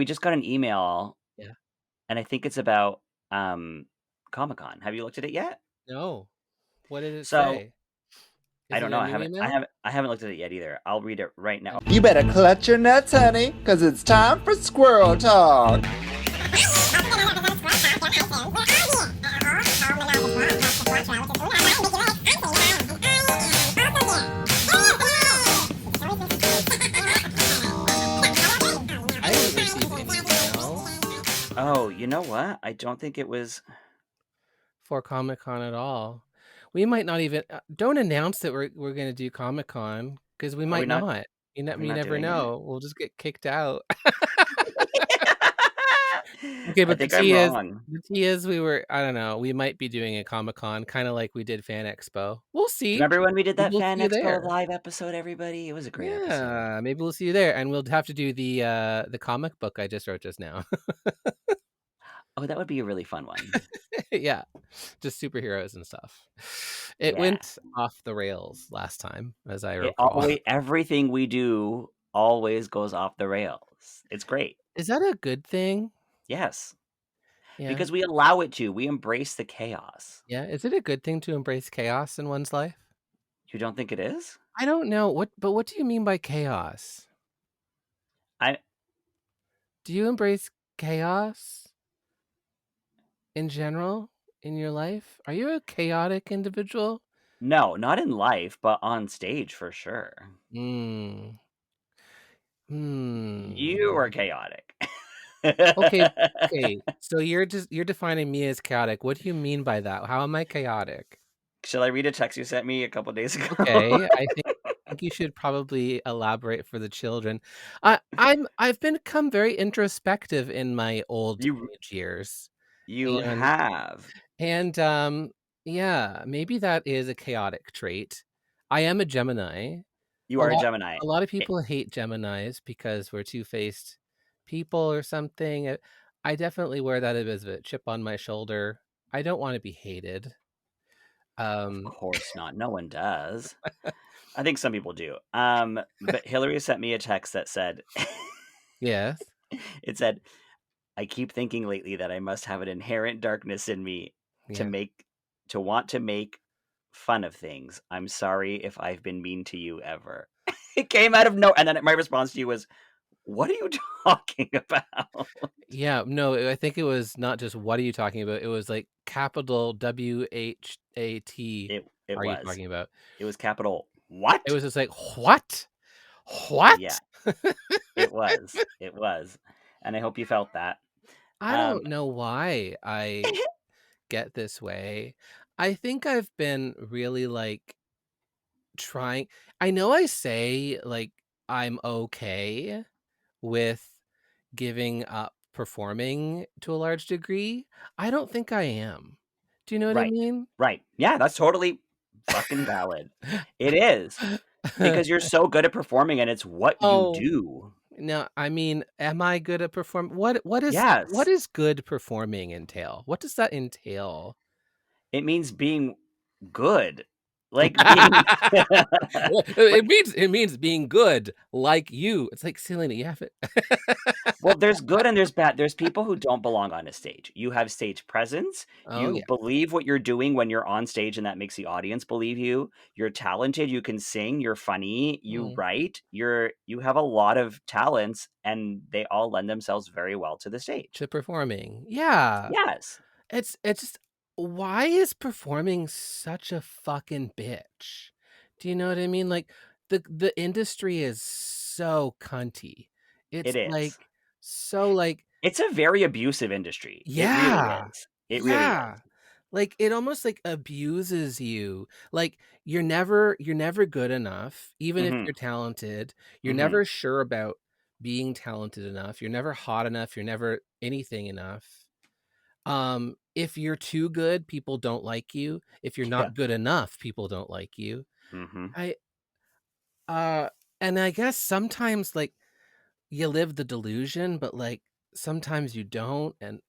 We just got an email, Yeah. and I think it's about Comic-Con. Have you looked at it yet? No. What did it So say? I Is don't it know. a I new haven't. I email? haven't. I haven't looked at it yet either. I'll read it right now. You better clutch your nuts, honey, because it's time for Squirrel Talk. I didn't receive any emails Oh, you know what? I don't think it was. for Comic-Con at all. We might not even don't announce that we're going to do Comic-Con because we Are we might not? not. You Are we you not never doing it? know. We'll just get kicked out. Okay, I but think I'm wrong. the tea is I don't know, we might be doing a Comic-Con kind of like we did Fan Expo. We'll Do you see. remember when we did Maybe that we'll Fan see you Expo there. live episode, everybody? It was a great episode. Yeah, maybe we'll see you there, and we'll have to do the comic book I just wrote just now. Oh, that would be a really fun one. Yeah, just superheroes and stuff. It Yeah. went off the rails last time, as I It recall. always everything we do always goes off the rails. It's great. Is that a good thing? Yes. Yeah. Because we allow it to. We embrace the chaos. Yeah, is it a good thing to embrace chaos in one's life? You don't think it is? I don't know, but what do you mean by chaos? I Do you embrace chaos in general in your life? Are you a chaotic individual? No, not in life, but on stage for sure. Hmm. You Hmm. are chaotic. Okay, okay. So you're defining me as chaotic. What do you mean by that? How am I chaotic? Shall I read a text you sent me a couple days ago? Okay, I think you should probably elaborate for the children. I've become very introspective in my old You age years, you and have. and yeah, maybe that is a chaotic trait. I am a Gemini. You A are a lot Gemini. a lot of people hate Geminis because we're two-faced people or something. I definitely wear that as a chip on my shoulder. I don't want to be hated. Of Um, course not. No one does. I think some people do. But Hillary sent me a text that said, yes. it said, I keep thinking lately that I must have an inherent darkness in me to Yeah. make to want to make fun of things. I'm sorry if I've been mean to you ever. It came out of no, and then my response to you was, "What are you talking about?" Yeah, no, I think it was not just what are you talking about? It was like capital WHAT It are you was. talking about? It was capital It what? was just like, "What? What?" Yeah, it was. It was. And I hope you felt that. I Um don't know why I get this way. I think I've been really, like, trying I know I say, like, I'm okay with giving up performing to a large degree. I don't think I am. Do you know what I right. mean? Right. Yeah, that's totally fucking valid. It is. Because you're so good at performing and it's what you Oh, do. no, I mean, am I good at perform what Yes. is good performing entail? What does that entail? It means being good. Like being like It means being good like you. It's like, Selena, you have it. well, there's good and there's bad. There's people who don't belong on a stage. You have stage presence. Oh, You yeah. believe what you're doing when you're on stage, and that makes the audience believe you. You're talented. You can sing. You're funny. You Mm. write. You have a lot of talents, and they all lend themselves very well to the stage. To performing. Yeah. Yes. It's just why is performing such a fucking bitch? Do you know what I mean? Like the industry is so cunty. It It's is. like so like It's a very abusive industry. It really yeah. is. It really is. Yeah. Like it almost like abuses you. Like you're never good enough even if Mhm. you're talented. You're Mhm. never sure about being talented enough. You're never hot enough. You're never anything enough. If you're too good, people don't like you. If you're Yeah. not good enough, people don't like you. Mhm. I uh and I guess sometimes like you live the delusion, but like sometimes you don't and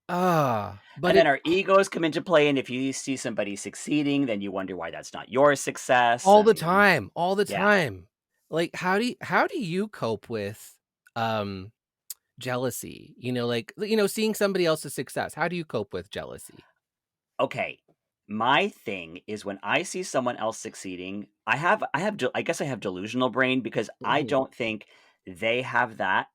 but And then it our egos come into play, and if you see somebody succeeding, then you wonder why that's not your success, all the and time, all the yeah. time. Like how do you cope with um jealousy, seeing somebody else's success. How do you cope with jealousy? Okay. My thing is when I see someone else succeeding, I guess I have delusional brain because I Mhm. don't think they have that,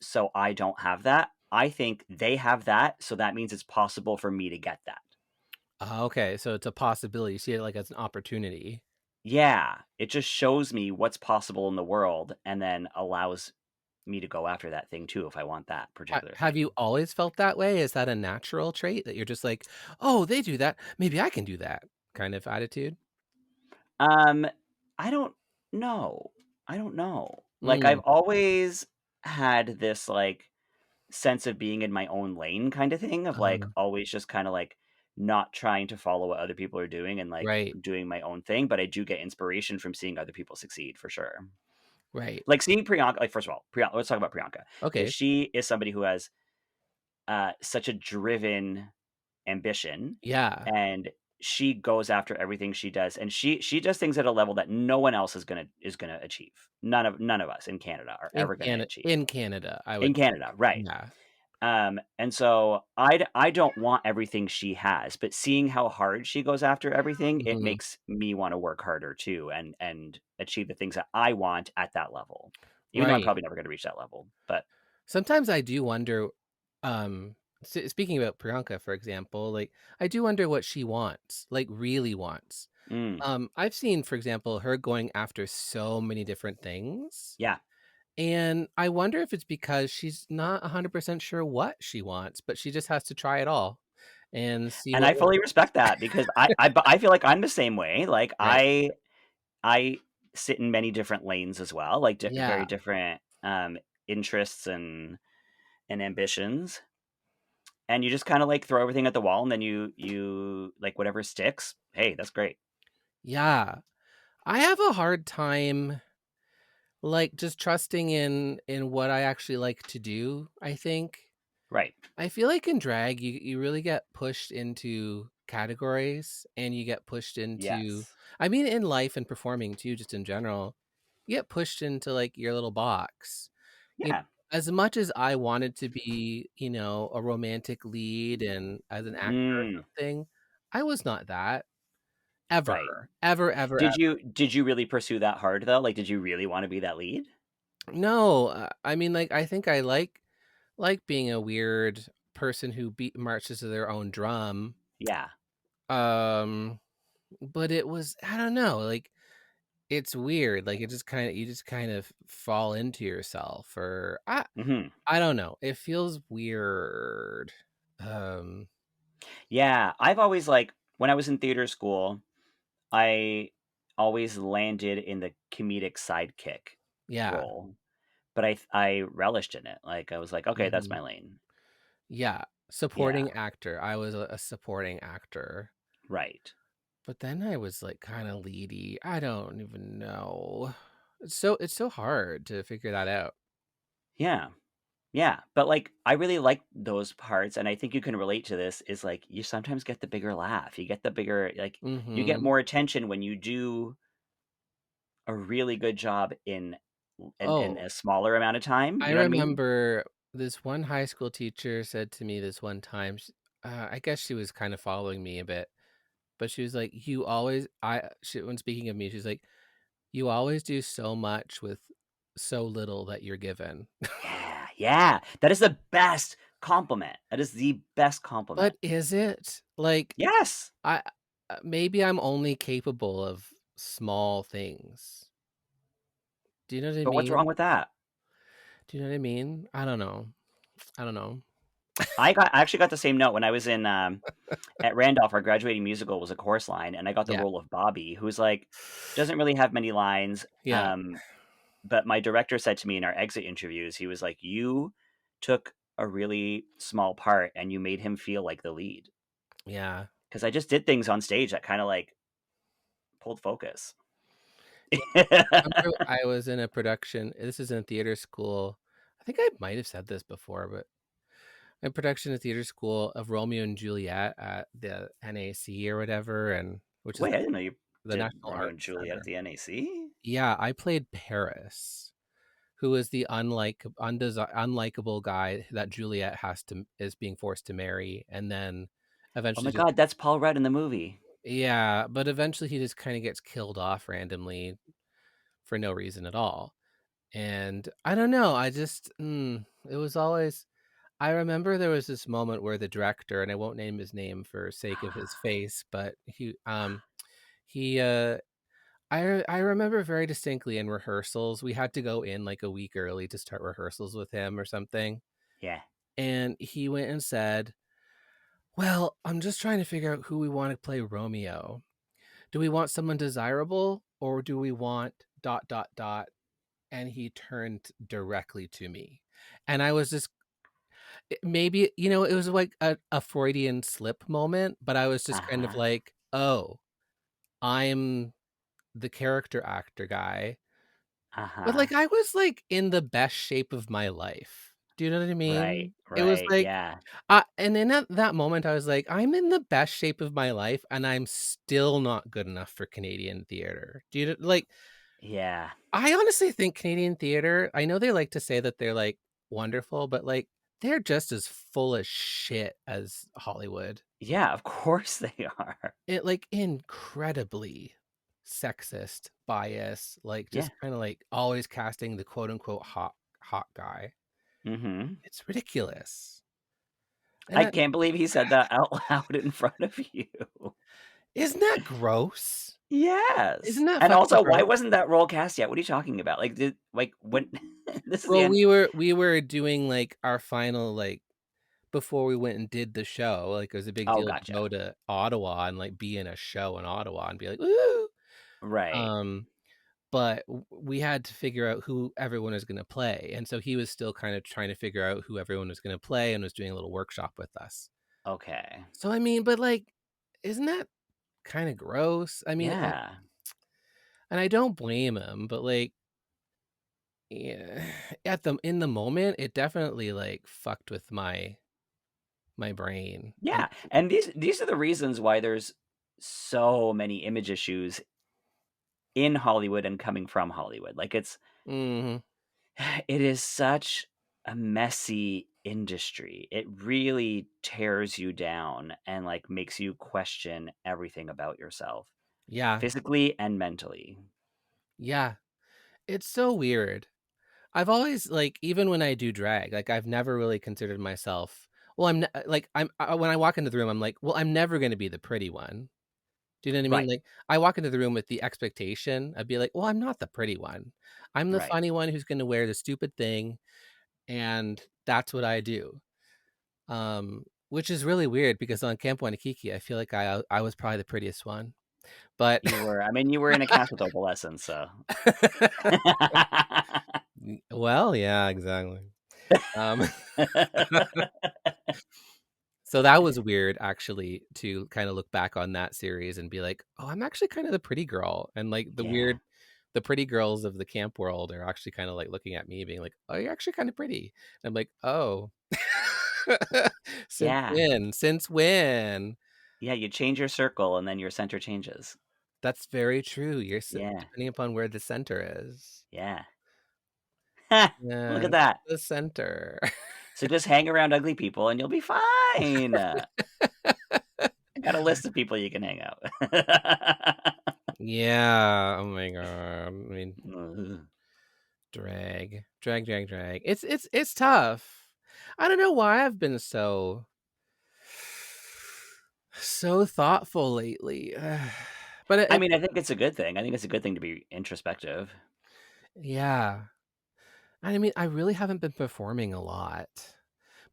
so I don't have that. I think they have that, so that means it's possible for me to get that. Okay, so it's a possibility. You see it like as an opportunity. Yeah, it just shows me what's possible in the world and then allows me to go after that thing too if I want that particular Have you thing. always felt that way? Is that a natural trait that you're just like, "Oh, they do that. Maybe I can do that," kind of attitude? Um, I don't know. I don't know. Like I've Mm, always had this like sense of being in my own lane kind of thing of like um, always just kind of like not trying to follow what other people are doing and like right, doing my own thing, but I do get inspiration from seeing other people succeed for sure. right. Like seeing Priyanka, like first of all, Priyanka, let's talk about Priyanka because Okay. she is somebody who has such a driven ambition, Yeah. and she goes after everything she does, and she does things at a level that no one else is gonna achieve. None of us in Canada are ever gonna achieve. In Canada, I In would say. Canada, right. Yeah. And so I don't want everything she has, but seeing how hard she goes after everything, it Mhm. makes me wanna work harder too and achieve the things that I want at that level, even though I'm Right. probably never gonna reach that level, but Sometimes I do wonder, um, speaking about Priyanka, for example, like, I do wonder what she wants, like, really wants. mm, I've seen, for example, her going after so many different things, yeah. and I wonder if it's because she's not 100% sure what she wants, but she just has to try it all and see And what I works. fully respect that because I feel like I'm the same way. Like Right. I sit in many different lanes as well, like Yeah. very different interests and ambitions. And you just kind of like throw everything at the wall, and then you like whatever sticks. Hey, that's great. Yeah. I have a hard time, like, just trusting in what I actually like to do, I think. Right. I feel like in drag, you really get pushed into categories and you get pushed into, Yes. I mean, in life and performing too, just in general, you get pushed into like your little box. You Yeah. As much as I wanted to be, a romantic lead and as an actor or Mm, something, I was not that right. ever, ever, ever, ever. Did you really pursue that hard though? Like, did you really want to be that lead? No, I mean, like, I think I like being a weird person who marches to their own drum. Yeah. Um, but it was, I don't know, like, it's weird, like, you just kind of fall into yourself, or Hmm. I don't know, it feels weird. Um, Yeah. I've always like when I was in theater school, I always landed in the comedic sidekick yeah, role, but I relished in it. Like I was like, okay, that's mhm, my lane. yeah, Yeah. supporting actor, I was a supporting actor, Right. but then I was, like, kinda leady, I don't even know. It's so hard to figure that out. Yeah. Yeah. But like I really like those parts, and I think you can relate to this is like you sometimes get the bigger laugh. You get the bigger like you get Mhm. more attention when you do a really good job in Oh, a smaller amount of time. I You know what I mean? remember this one high school teacher said to me this one time, I guess she was kind of following me a bit, but she was like, "You always," when speaking of me, she's like, "You always do so much with so little that you're given." Yeah. Yeah. That is the best compliment. That is the best compliment. But is it? Like, Yes. I maybe I'm only capable of small things. Do you know what I But what's wrong mean? with that? Do you know what I mean? I don't know. I don't know. I actually got the same note when I was in at Randolph. Our graduating musical was a chorus line, and I got the Yeah. role of Bobby, who's like doesn't really have many lines. Yeah. But my director said to me in our exit interviews, he was like, "You took a really small part, and you made him feel like the lead." Yeah. Because I just did things on stage that kind of like pulled focus. Yeah. I remember I was in a production, this is in theater school. I think I might have said this before, but a production at theater school of Romeo and Juliet at the NAC or whatever, and which is Wait, I didn't know you the did National Romeo and Arts Juliet at Center. the NAC. Yeah, I played Paris, who is the unlikable guy that Juliet is being forced to marry, and then Oh eventually my just God, that's Paul Rudd in the movie. yeah, but eventually he just kind of gets killed off randomly for no reason at all. And I don't know, it was always I remember there was this moment where the director, and I won't name his name for sake of his face, but he I remember very distinctly in rehearsals, we had to go in like a week early to start rehearsals with him or something. Yeah. And he went and said, "Well, I'm just trying to figure out who we want to play Romeo. Do we want someone desirable or do we want dot dot dot?" And he turned directly to me. And I was just maybe, it was like a Freudian slip moment, but I was just kind of Uh-huh. like, "Oh, I'm the character actor guy." But, Uh-huh. like, I was, like, in the best shape of my life. Do you know what I Right. mean? It was Right. like, Yeah. and in that moment, I was like, "I'm in the best shape of my life, and I'm still not good enough for Canadian theater." Do you like, Yeah. I honestly think Canadian theater, I know they like to say that they're, like, wonderful, but, like, they're just as full of shit as Hollywood. Yeah, of course they are. It, like, incredibly sexist, bias, like, Yeah. just kinda, like, always casting the quote unquote hot guy. Mm-hmm. It's ridiculous. And I can't believe he said that out loud in front of you. isn't that gross? Yes. Isn't that And fucking also, why gross? wasn't that role cast yet? What are you talking about? Like, when this is the Well, end. we were doing, like, our final, like, before we went and did the show, like, it was a big Oh, deal to gotcha. go to Ottawa and, like, be in a show in Ottawa and be like, "Woo!" Right. Um, but we had to figure out who everyone is gonna play, and so he was still kind of trying to figure out who everyone was gonna play and was doing a little workshop with us. Okay. So, I mean, but, like, isn't that kinda gross? I mean, Yeah. and I don't blame him, but, like, yeah, in the moment, it definitely, like, fucked with my brain, and Yeah. And these are the reasons why there's so many image issues in Hollywood and coming from Hollywood. Like, mhm, it is such a messy industry. It really tears you down and like makes you question everything about yourself, yeah, physically and mentally. yeah, it's so weird. I've always, like, even when I do drag, like, I've never really considered myself well, when I walk into the room, I'm like, "Well, I'm never gonna be the pretty one." Do you know what I mean? Right. Like, I walk into the room with the expectation, I'd be like, "Well, I'm not the pretty one. I'm the Right. funny one who's gonna wear the stupid thing, and that's what I do." Which is really weird because on Camp Wanakiki, I feel like I was probably the prettiest one, but You were in a cast with opalescence, so. well, yeah, exactly. Um, so that was weird actually to kinda look back on that series and be like, "Oh, I'm actually kind of the pretty girl," and, like, Yeah. the pretty girls of the camp world are actually kinda, like, looking at me being like, "Oh, you're actually kinda pretty." And I'm like, "Oh. Since Yeah. when? Since when?" Yeah, you change your circle and then your center changes. That's very true. Yeah. Depending upon where the center is. Yeah. Look Yeah, at that. the center. So just hang around ugly people and you'll be fine. I got a list of people you can hang out with. Yeah, oh my god. I mean, Ugh. drag. It's tough. I don't know why I've been so thoughtful lately. But I mean, I think it's a good thing. I think it's a good thing to be introspective. yeah. I mean, I really haven't been performing a lot,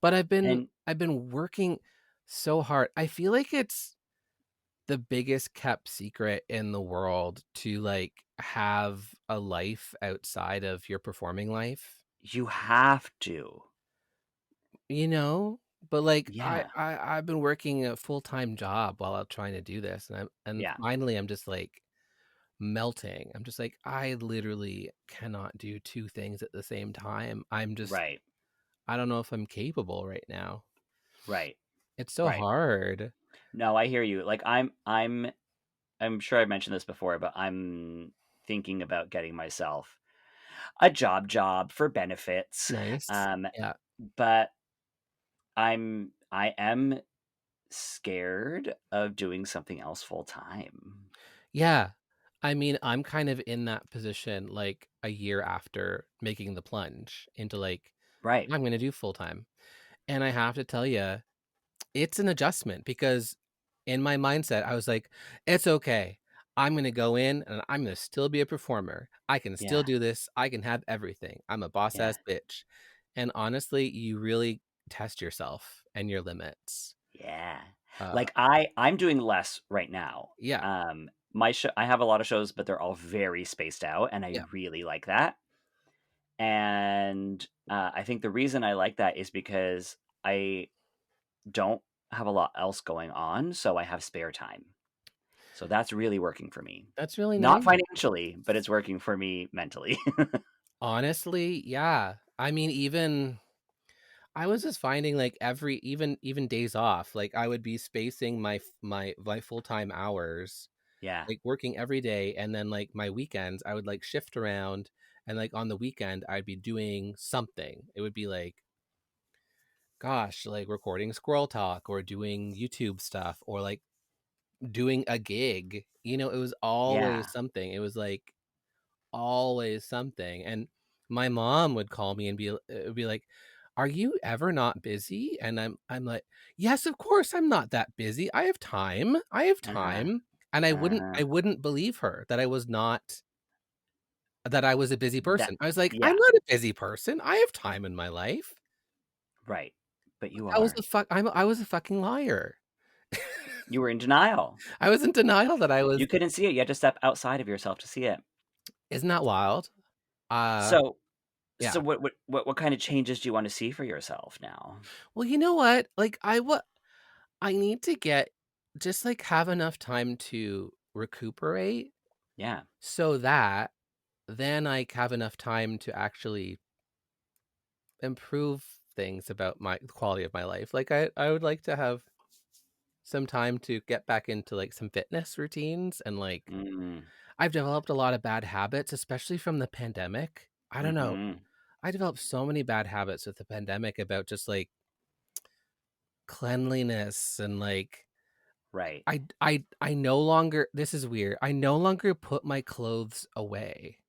but And I've been working so hard. I feel like it's the biggest kept secret in the world to, like, have a life outside of your performing life, you have to. you know? But, like, Yeah. I've been working a full-time job while I'm trying to do this, and Yeah. finally, I'm just, like, melting. I'm just like, "I literally cannot do 2 things at the same time." Right. I don't know if I'm capable right now. Right. It's so Right. hard. No, I hear you. Like I'm sure I mentioned this before, but I'm thinking about getting myself. a job for benefits. Nice. Um, Yeah. but I am scared of doing something else full time. Yeah. I mean, I'm kind of in that position, like, a year after making the plunge into, like, Right. I'm gonna do full time, and I have to tell you, it's an adjustment because in my mindset, I was like, "It's okay. I'm gonna go in and I'm gonna still be a performer. I can still Yeah. do this. I can have everything. I'm a boss Yeah. ass bitch." And honestly, you really test yourself and your limits. Yeah. Uh, Like I'm doing less right now. yeah, My show I have a lot of shows, but they're all very spaced out, and I yeah, really like that. And I think the reason I like that is because I don't have a lot else going on, so I have spare time. So that's really working for me. that's really Not nice. financially, but it's working for me mentally. Honestly, yeah. I mean, even I was just finding like every even days off, like I would be spacing my full-time hours, Yeah. like working every day, and then like my weekends I would like shift around, and like on the weekend I'd be doing something. It would be like, gosh, like recording Squirrel Talk or doing YouTube stuff or like doing a gig. It was Yeah. always something. It was like always something. And my mom would call me and be like, "Are you ever not busy?" And I'm like, "Yes, of course I'm not that busy. I have time. I have Uh-huh. time." And I wouldn't Uh-huh. I wouldn't believe her that I was a busy That person. I was like, "I'm yeah, not a busy person. I have time in my life." right. But you I was are. I was a fucking liar. You were in denial. I was in denial that I was. You couldn't see it. You had to step outside of yourself to see it. Isn't that wild? Uh, So yeah. what kind of changes do you want to see for yourself now? Well, you know what? Like I need to get just like have enough time to recuperate Yeah. so that then I have enough time to actually improve things about my the quality of my life. Like I would like to have some time to get back into like some fitness routines and like Mm. I've developed a lot of bad habits, especially from the pandemic. I don't know. Mhm. I developed so many bad habits with the pandemic about just like cleanliness and like Right. I no longer, this is weird. I no longer put my clothes away.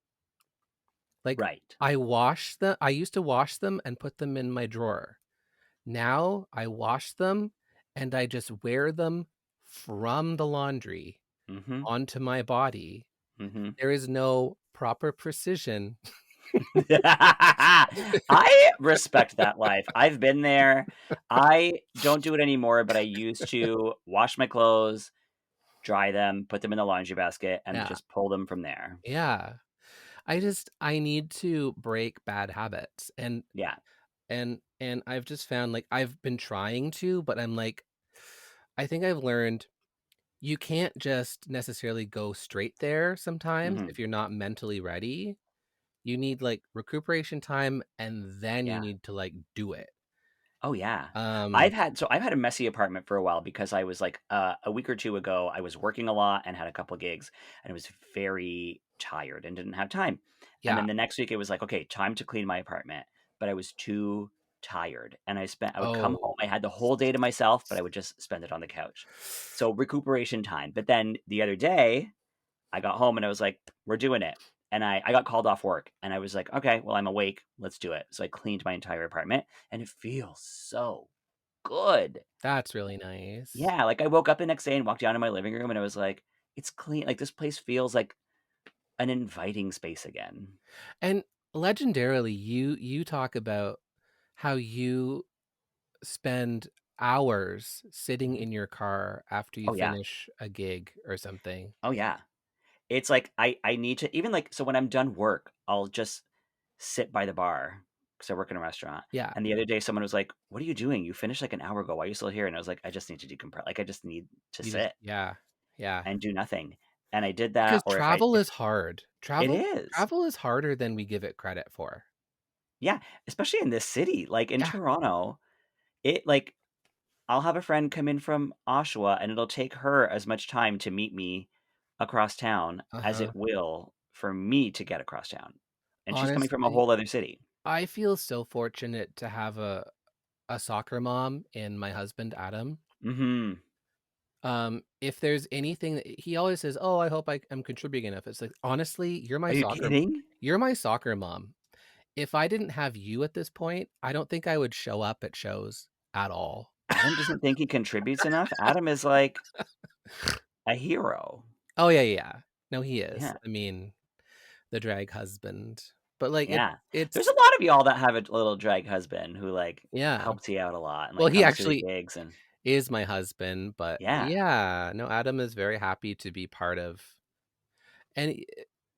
Like Right. I used to wash them and put them in my drawer. Now I wash them and I just wear them from the laundry Mhm. onto my body. Mhm. There is no proper precision. I respect that life. I've been there. I don't do it anymore, but I used to wash my clothes, dry them, put them in the laundry basket, and Yeah. just pull them from there. Yeah. I need to break bad habits Yeah. and I've just found like I've been trying to, but I'm like I think I've learned you can't just necessarily go straight there sometimes Mhm. if you're not mentally ready. You need like recuperation time and then you Yeah. need to like do it. Oh, yeah. Um I've had a messy apartment for a while because I was like, a week or 2 ago, I was working a lot and had a couple gigs, and I was very tired and didn't have time. And yeah. then the next week, it was like, "Okay, time to clean my apartment," but I was too tired, and I would come home, Oh. I had the whole day to myself, but I would just spend it on the couch. So, recuperation time. But then the other day, I got home and I was like, "We're doing it." And I got called off work and I was like, "Okay, well, I'm awake. Let's do it." So I cleaned my entire apartment and it feels so good. That's really nice. Yeah, like I woke up the next day and walked down to my living room and I was like, "It's clean." Like this place feels like an inviting space again. And legendarily you talk about how you spend hours sitting Mhm. in your car after you Oh yeah. finish a gig or something. Oh yeah. It's like I need to even like so when I'm done work, I'll just sit by the bar because I work in a restaurant. Yeah. And the other day, someone was like, "What are you doing? You finished like an hour ago. Why are you still here?" And I was like, "I just need to decompress. Like I just need to You just sit yeah. Yeah. and do nothing." And I did that. Because Or travel if is hard. it is, Travel is harder than we give it credit for. yeah, especially in this city, like in Yeah. Toronto, it like I'll have a friend come in from Oshawa, and it'll take her as much time to meet me across town as Uh-huh. it will for me to get across town. and she's coming from a Honestly, whole other city. I feel so fortunate to have a soccer mom in my husband, Adam. Mm-hmm. If there's anything that he always says, "Oh, I hope I'm contributing enough." It's like, honestly, Are you kidding? you're my soccer mom. If I didn't have you at this point, I don't think I would show up at shows at all. Adam doesn't think he contributes enough. Adam is like a hero. Oh yeah, yeah. No, he is. Yeah. I mean, the drag husband. But like Yeah. There's it's a lot of y'all that have a little drag husband who like yeah. helps you out a lot and Well, like he comes to the actually gigs and is my husband, but yeah. yeah, no, Adam is very happy to be part of and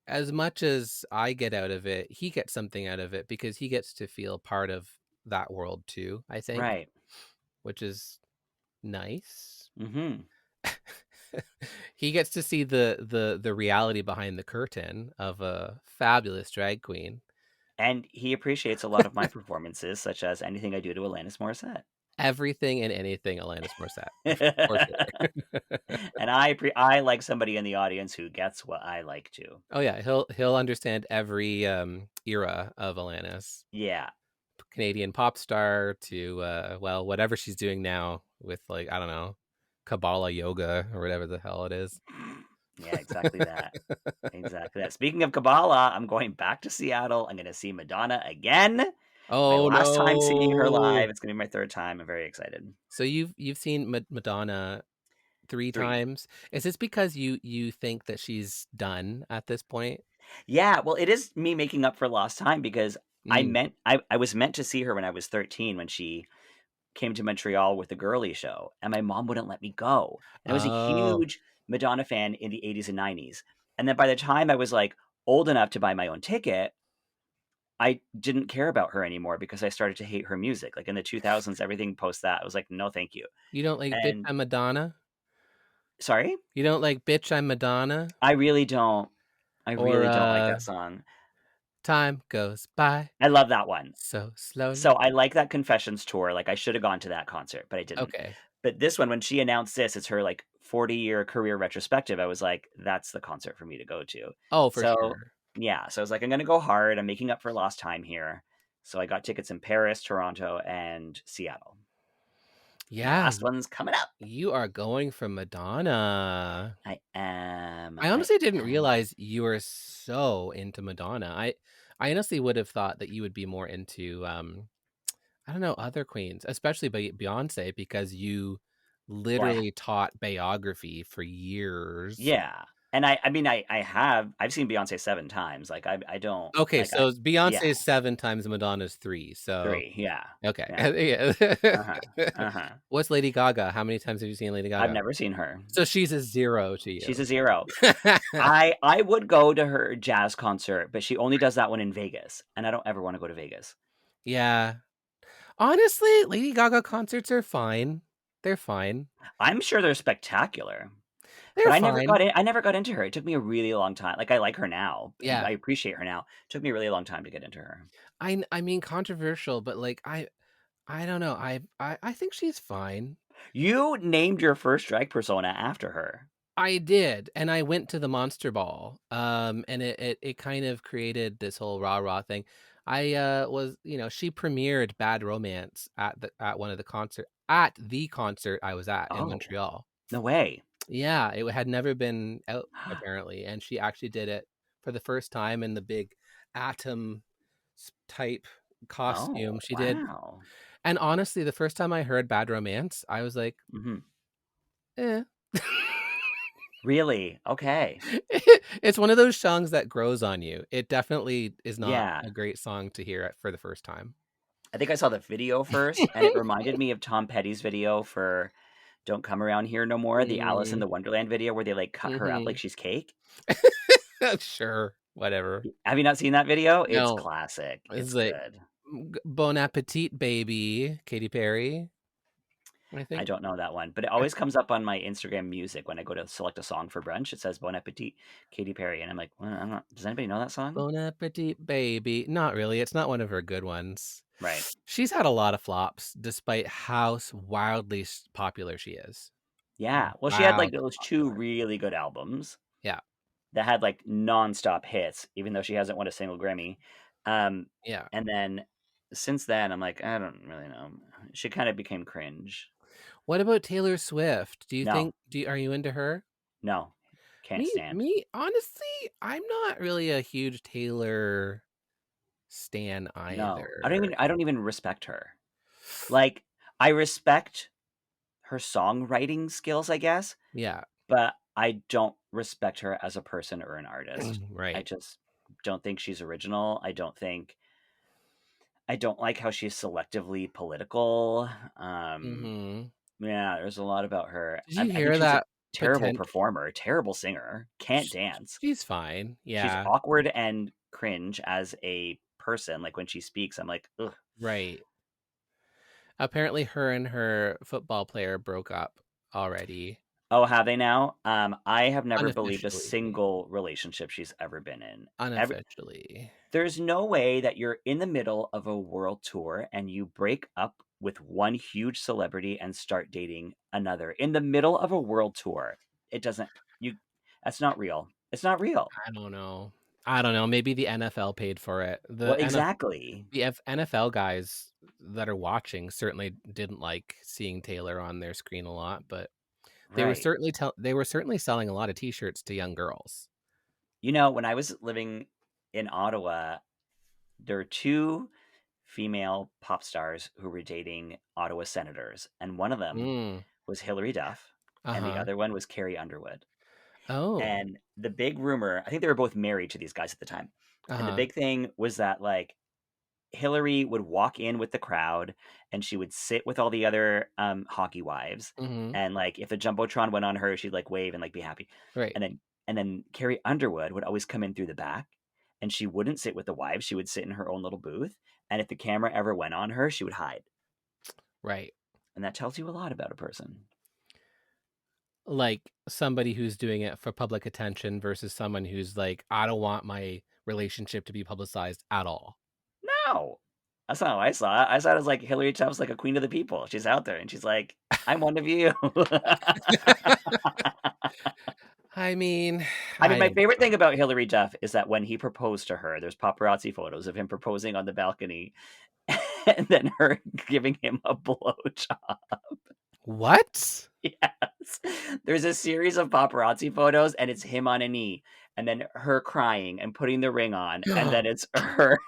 as much as I get out of it, he gets something out of it because he gets to feel part of that world too, I think, Right. which is nice. Mm-hmm. He gets to see the reality behind the curtain of a fabulous drag queen. And he appreciates a lot of my performances, such as anything I do to Alanis Morissette. Everything and anything Alanis Morissette, for sure. And I like somebody in the audience who gets what I like to. Oh yeah, he'll understand every era of Alanis, Yeah. Canadian pop star to well, whatever she's doing now with like I don't know, Kabbalah yoga or whatever the hell it is. Yeah, exactly that. Exactly that. Speaking of Kabbalah, I'm going back to Seattle. I'm going to see Madonna again. My Oh last time seeing her no! live. It's going to be my third time. I'm very excited. So you've seen Madonna 3 3. times. Is this because you think that she's done at this point? Yeah, well, it is me making up for lost time because Mm. I was meant to see her when I was 13 when she came to Montreal with the girly show, and my mom wouldn't let me go. And I was a Oh, huge Madonna fan in the 80s and 90s. And then by the time I was like old enough to buy my own ticket, I didn't care about her anymore because I started to hate her music. Like in the 2000s, everything post that, I was like, no, thank you. you don't like Bitch And I'm Madonna? sorry, You don't like Bitch I'm Madonna? I really don't. I Or really don't like that song. Time goes by I love that one. so So slowly. I like that Confessions tour. Like I should have gone to that concert, but I didn't. Okay. But this one, when she announced this, it's her like 40-year career retrospective. I was like, that's the concert for me to go to. Oh, for So sure. yeah, so I was like, I'm gonna go hard. I'm making up for lost time here. So I got tickets in Paris, Toronto, and Seattle. My Yeah, last one's coming up. you are going for Madonna. I am. I I honestly didn't am. realize you were so into Madonna. I honestly would have thought that you would be more into I don't know, other queens, especially Beyonce because you Well, literally taught biography for years. yeah. And I mean, I've seen Beyonce 7 times. Like I don't Okay, like I so yeah, Beyonce's 7 times, Madonna's 3. So 3. Yeah. okay. Yeah. Yeah. Uh-huh. Uh-huh. What's Lady Gaga? How many times have you seen Lady I've Gaga? never seen her. So she's a 0 to She's you. a 0. I would go to her jazz concert, but she only does that one in Vegas, and I don't ever want to go to Vegas. Yeah. Honestly, Lady Gaga concerts are fine. They're fine. I'm sure they're spectacular, but They're fine. I never got into her. It took me a really long time. Like I like her now, and Yeah. I appreciate her now. It took me a really long time to get into her. I mean controversial, but like I don't know. I think she's fine. You named your first drag persona after her. I did, and I went to the Monster Ball. And it kind of created this whole rah-rah thing. I was, she premiered Bad Romance at one of the concert I was at in Oh, Montreal. no way. Yeah, it had never been out apparently, and she actually did it for the first time in the big atom type costume. Oh, She did. wow. And honestly, the first time I heard Bad Romance, I was like, Mhm. eh. Really? Okay. It's one of those songs that grows on you. It definitely is not Yeah. a great song to hear it for the first time. I think I saw the video first, and it reminded me of Tom Petty's video for "Don't Come Around Here No More," the Alice in Mm, the Wonderland video where they, like, cut her up like mhm. she's cake. Sure, whatever. Have you not seen that video? It's No, classic. it's It's like good. Bon Appetit Baby, Katy Perry, I I think. don't know that one, but it always comes up on my Instagram Music when I go to select a song for brunch. It says "Bon Appetit, Katy Perry," and I'm like, "Well, I'm not does anybody know that song?" Bon Appetit Baby. Not really. It's not one of her good ones. Right. She's had a lot of flops despite how wildly popular she is. Yeah. Well, she had, like, Wildly those 2 popular. really good albums. Yeah. that had like nonstop hits, even though she hasn't won a single Grammy. Yeah. And then since then, I'm like, I don't really know. She kind of became cringe. What about Taylor Swift? Do you No, think are you into her? no, can't stand. Me, honestly, I'm not really a huge Taylor stan No, either. I don't even respect her. Like, I respect her songwriting skills, I guess, Yeah. but I don't respect her as a person or an artist. I Right. just don't think she's original. I don't like how she's selectively political. Mhm. Yeah, there's a lot about her. Did you I think hear she's a that terrible potential? performer, terrible singer, can't dance. She's fine. She's Yeah. awkward and cringe as a person. Like when she speaks, I'm like, ugh. Right. Apparently her and her football player broke up already. Oh, have they now? I have never believed a Unofficially. single relationship she's ever been in. Unofficially. There's no way that you're in the middle of a world tour and you break up with one huge celebrity and start dating another in the middle of a world tour. It doesn't you That's not real. It's not real. I don't know. I don't know. Maybe the NFL paid for it. Well, exactly. The NFL guys that are watching certainly didn't like seeing Taylor on their screen a lot, but Right. they were certainly selling a lot of T-shirts to young girls. When I was living in Ottawa, there were two female pop stars who were dating Ottawa senators, and one of them Mm. was Hillary Duff, and the Uh-huh. other one was Carrie Underwood. Oh. And the big rumor, I think they were both married to these guys at the time. And the Uh-huh. big thing was that like Hillary would walk in with the crowd and she would sit with all the other hockey wives. Mhm. And like if the Jumbotron went on her, she'd like wave and like be happy. Right. And then Carrie Underwood would always come in through the back and she wouldn't sit with the wives. She would sit in her own little booth. And if the camera ever went on her, she would hide. Right. And that tells you a lot about a person. Like somebody who's doing it for public attention versus someone who's like, I don't want my relationship to be publicized at all. No, that's not how I saw it. I saw it as like Hillary Duff's like a queen of the people. She's out there and she's like, I'm one of you. I mean, I mean, I my don't favorite know. thing about Hillary Duff is that when he proposed to her, there's paparazzi photos of him proposing on the balcony and then her giving him a blowjob. What? Yes. There's a series of paparazzi photos and it's him on a knee and then her crying and putting the ring on and then it's her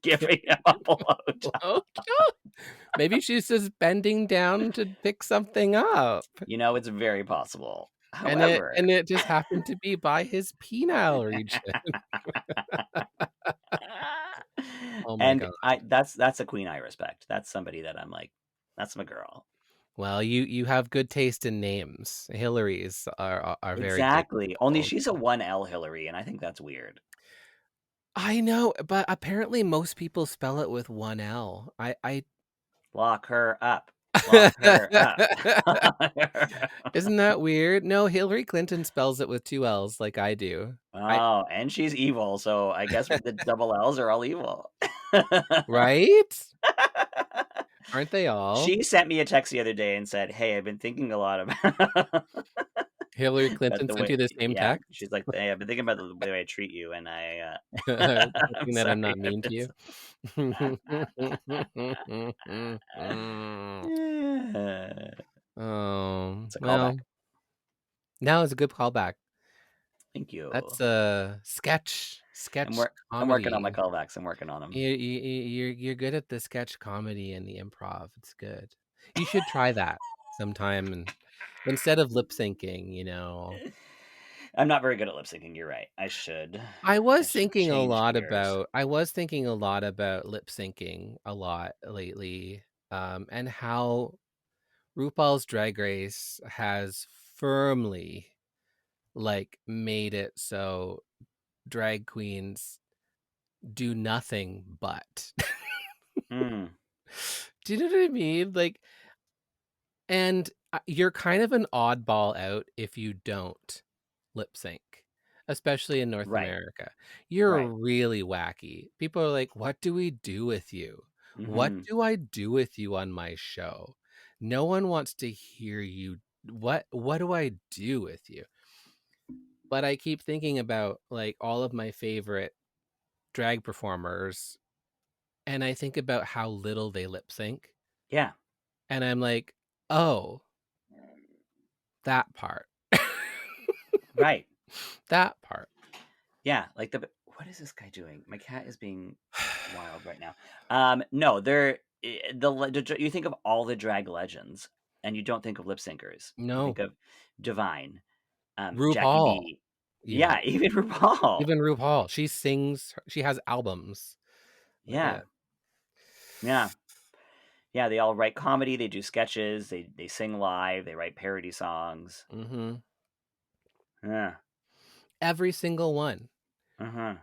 giving him a blowjob. Okay. Maybe she's just bending down to pick something up. It's very possible. And However, it just happened to be by his penile region. Oh my and god. that's a queen I respect. That's somebody that I'm like, that's my girl. Well, you have good taste in names. Hillary's are very Exactly. Only capable. she's a 1L Hillary, and I think that's weird. I know, but apparently most people spell it with one L. I Lock her up. Lock her up. Isn't that weird? No, Hillary Clinton spells it with two L's like I do. I Oh, and she's evil, so I guess the double L's are all evil. Right? Aren't they all? She sent me a text the other day and said, "Hey, I've been thinking a lot about Hillary about Clinton the sent way." you the same Yeah, text? she's like, "Hey, I've been thinking about the way I treat you, and Hoping I'm that I'm sorry not if mean to it's." you. Oh, It's a callback. well, now is a good callback. Thank you. That's a I'm sketch work. I'm working on my comedy. callbacks. I'm working on them. You're good at the sketch comedy and the improv. It's good. You should try that sometime, and instead of lip syncing, I'm not very good at lip syncing. You're right. I should. I I was should thinking a change lot gears. about lip syncing a lot lately, and how RuPaul's Drag Race has firmly like made it so drag queens do nothing but. Mm, Do you know what I mean? Like, and you're kind of an oddball out if you don't lip sync, especially in North right. America. You're Right. really wacky. People are like, "What do we do with you? What Hmm. do I do with you on my show? No one wants to hear you. What do I do with you?" But I keep thinking about like all of my favorite drag performers, and I think about how little they lip sync, Yeah. and I'm like, oh, that part. Right. That part. Yeah. Like what is this guy doing? My cat is being wild right now. No, you think of all the drag legends, and you don't think of lip syncers. You No. think of Divine, Jackie RuPaul. B. Even. Yeah, even RuPaul. Even RuPaul. She sings, she has albums. Yeah. Yeah. Yeah, they all write comedy, they do sketches, they sing live, they write parody songs. Mm-hmm. Yeah. Every single one. Uh-huh.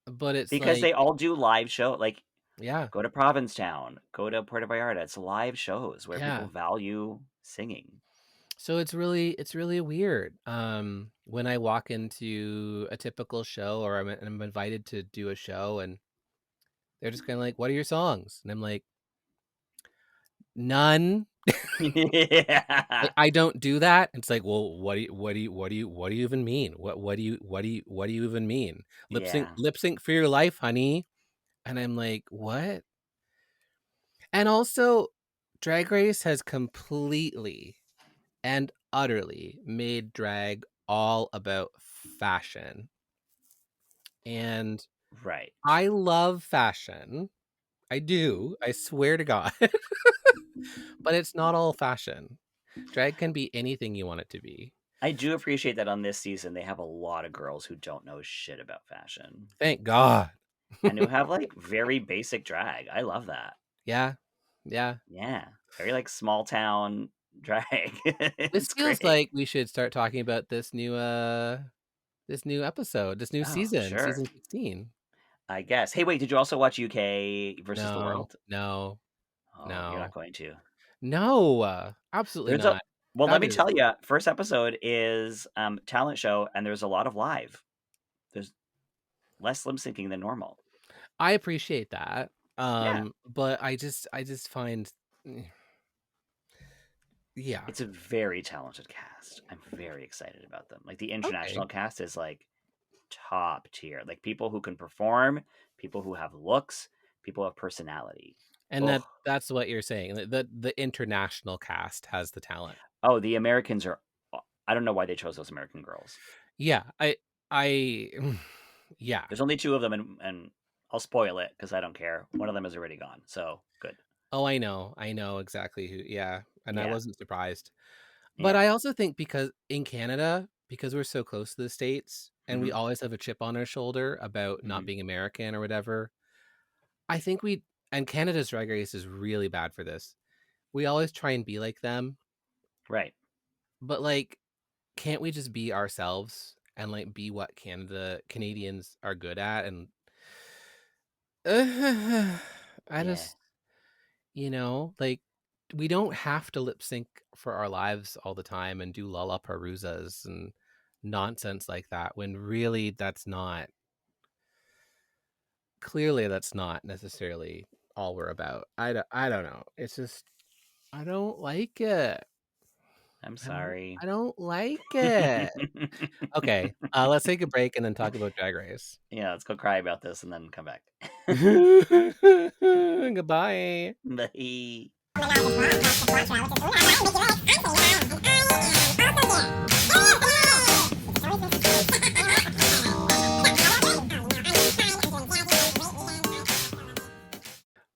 But it's Because like, they all do live show, like, yeah. go to Provincetown, go to Puerto Vallarta. It's live shows where people Yeah. value singing. So it's really weird. When I walk into a typical show, or I'm invited to do a show, and they're just kind of like, "What are your songs?" And I'm like, "None." Yeah. I don't do that. It's like, well, what do you even mean? What do you even mean? Yeah. Lip sync for your life, honey. And I'm like, what? And also, Drag Race has completely and utterly made drag all about fashion. And Right. I love fashion. I do. I swear to God. But it's not all fashion. Drag can be anything you want it to be. I do appreciate that on this season they have a lot of girls who don't know shit about fashion Thank God. and who have like very basic drag. I love that. Yeah. Yeah. Yeah. Very like small town drag. This It's feels great. like we should start talking about this new episode, this new Oh, season, sure. season 16. I guess. Hey, wait, did you also watch UK versus the No, World? no, Oh, you're not no, going to. no, absolutely There's a not. well, let That me is, tell you, first episode is talent show, and there's a lot of live. There's less lip syncing than normal. I appreciate that. Yeah. But I just find, yeah, It's a very talented cast. I'm very excited about them. Like the okay. international cast is like top tier. Like people who can perform, people who have looks, people who have personality. And Oh, that's what you're saying. The international cast has the talent. oh, the Americans are. I don't know why they chose those American girls. Yeah, I, yeah. There's only two of them, and I'll spoil it because I don't care. One of them is already gone, so good. Oh, I know exactly who. Yeah, and I Yeah, wasn't surprised. But yeah. I also think because in Canada, because we're so close to the States and we Hmm. always have a chip on our shoulder about not Hmm. being American or whatever, I think and Canada's Drag Race is really bad for this. We always try and be like them, Right. but like, can't we just be ourselves and like be what Canadians are good at? And I Yeah. just, like, we don't have to lip sync for our lives all the time and do Lollapaloozas and nonsense like that, when really clearly that's not necessarily all we're about. I don't know. It's just, I don't like it. I'm sorry. I don't like it. Okay, let's take a break and then talk about Drag Race. Yeah, let's go cry about this and then come back. Goodbye. Bye.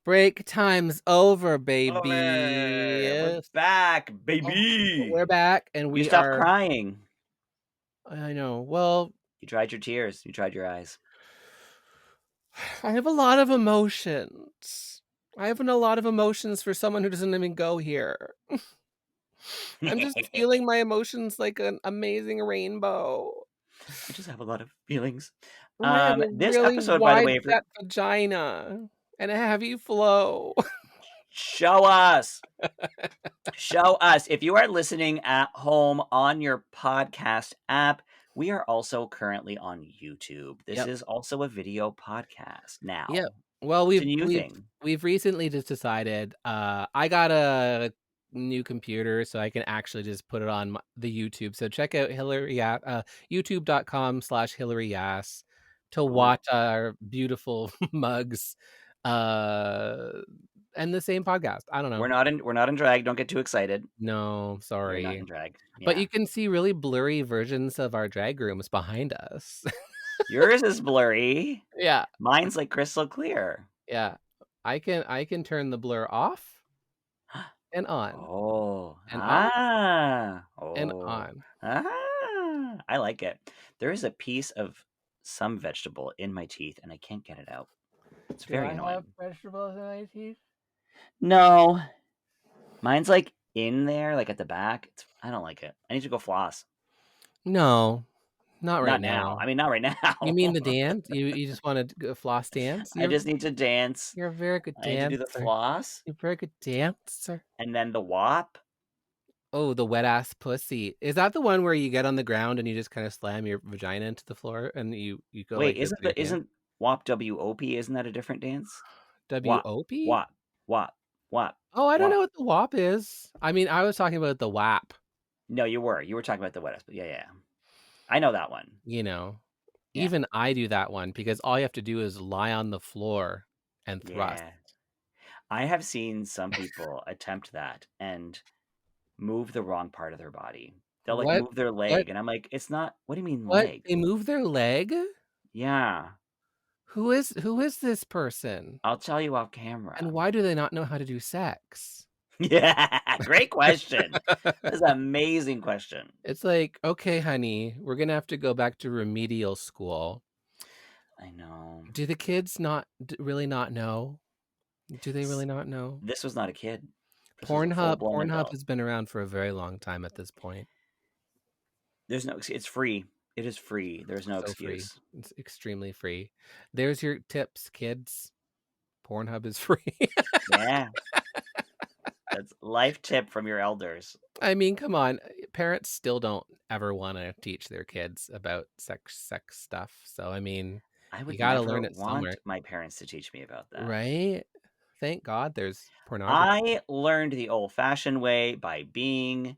Break time's over, Over. We're baby. back, Oh, baby. we're back and You we stopped are. crying. I know. Well, You dried your tears. You dried your eyes. I have a lot of emotions. I have a lot of emotions for someone who doesn't even go here. I'm just feeling my emotions like an amazing rainbow. I just have a lot of feelings. I have a This really episode, by the wide way, set vagina and a heavy flow. show us. Show us. If you are listening at home on your podcast app, we are also currently on YouTube. This Yep. is also a video podcast now. Yep. Well, It's a new thing. we've recently just decided I gotta new computer, so I can actually just put it on the YouTube. So check out youtube.com/Hillary Yaas to Cool. watch our beautiful mugs, and the same podcast. I don't know. We're not in drag. Don't get too excited. No, We're not sorry. in drag. But Yeah. you can see really blurry versions of our drag rooms behind us. Yours is blurry. Yeah. Mine's like crystal clear. Yeah. I can turn the blur off and on Oh. and off Ah. and Oh. on. Ah. I like it. There is a piece of some vegetable in my teeth and I can't get it out. It's very annoying. Have vegetables in my teeth? No. Mine's like in there, like at the back. I don't like it. I need to go floss. No, not right Not now. now. I mean, not right now. You mean the dance? You just want to go floss dance? I just need to dance. You're a very good I need to do the dancer. floss You're a very good dancer. and then the wop. Oh, the wet ass pussy. Is that the one where you get on the ground and you just kind of slam your vagina into the floor and you go Wait, like this with your hand? isn't WOP WOP? Isn't that a different dance? W-O-P? WOP WOP. Oh, I don't WOP. know what the WAP is. I mean, I was talking about the WAP. No, you were talking about the wet ass. But yeah. I know that one. You know, Yeah. even I do that one because all you have to do is lie on the floor and thrust. Yeah. I have seen some people attempt that and move the wrong part of their body. They'll like What? move their leg, and I'm like, it's not. What do you mean What? leg? They move their leg? Yeah, Who is this person? I'll tell you off camera. And why do they not know how to do sex? Yeah, great question. That's an amazing question. It's like, okay, honey, we're gonna have to go back to remedial school. I know. Do the kids really not know? Do they really not know? This was not a kid. This was a full-blown Pornhub adult. has been around for a very long time at this point. There's no. It's free. It is free. There's no So excuse. free. It's extremely free. There's your tips, kids. Pornhub is free. Yeah. That's life tip from your elders. I mean, come on. Parents still don't ever want to teach their kids about sex stuff. So, I mean, I would you got to never learn it want somewhere. my parents to teach me about that. Right? Thank God there's pornography. I learned the old-fashioned way by being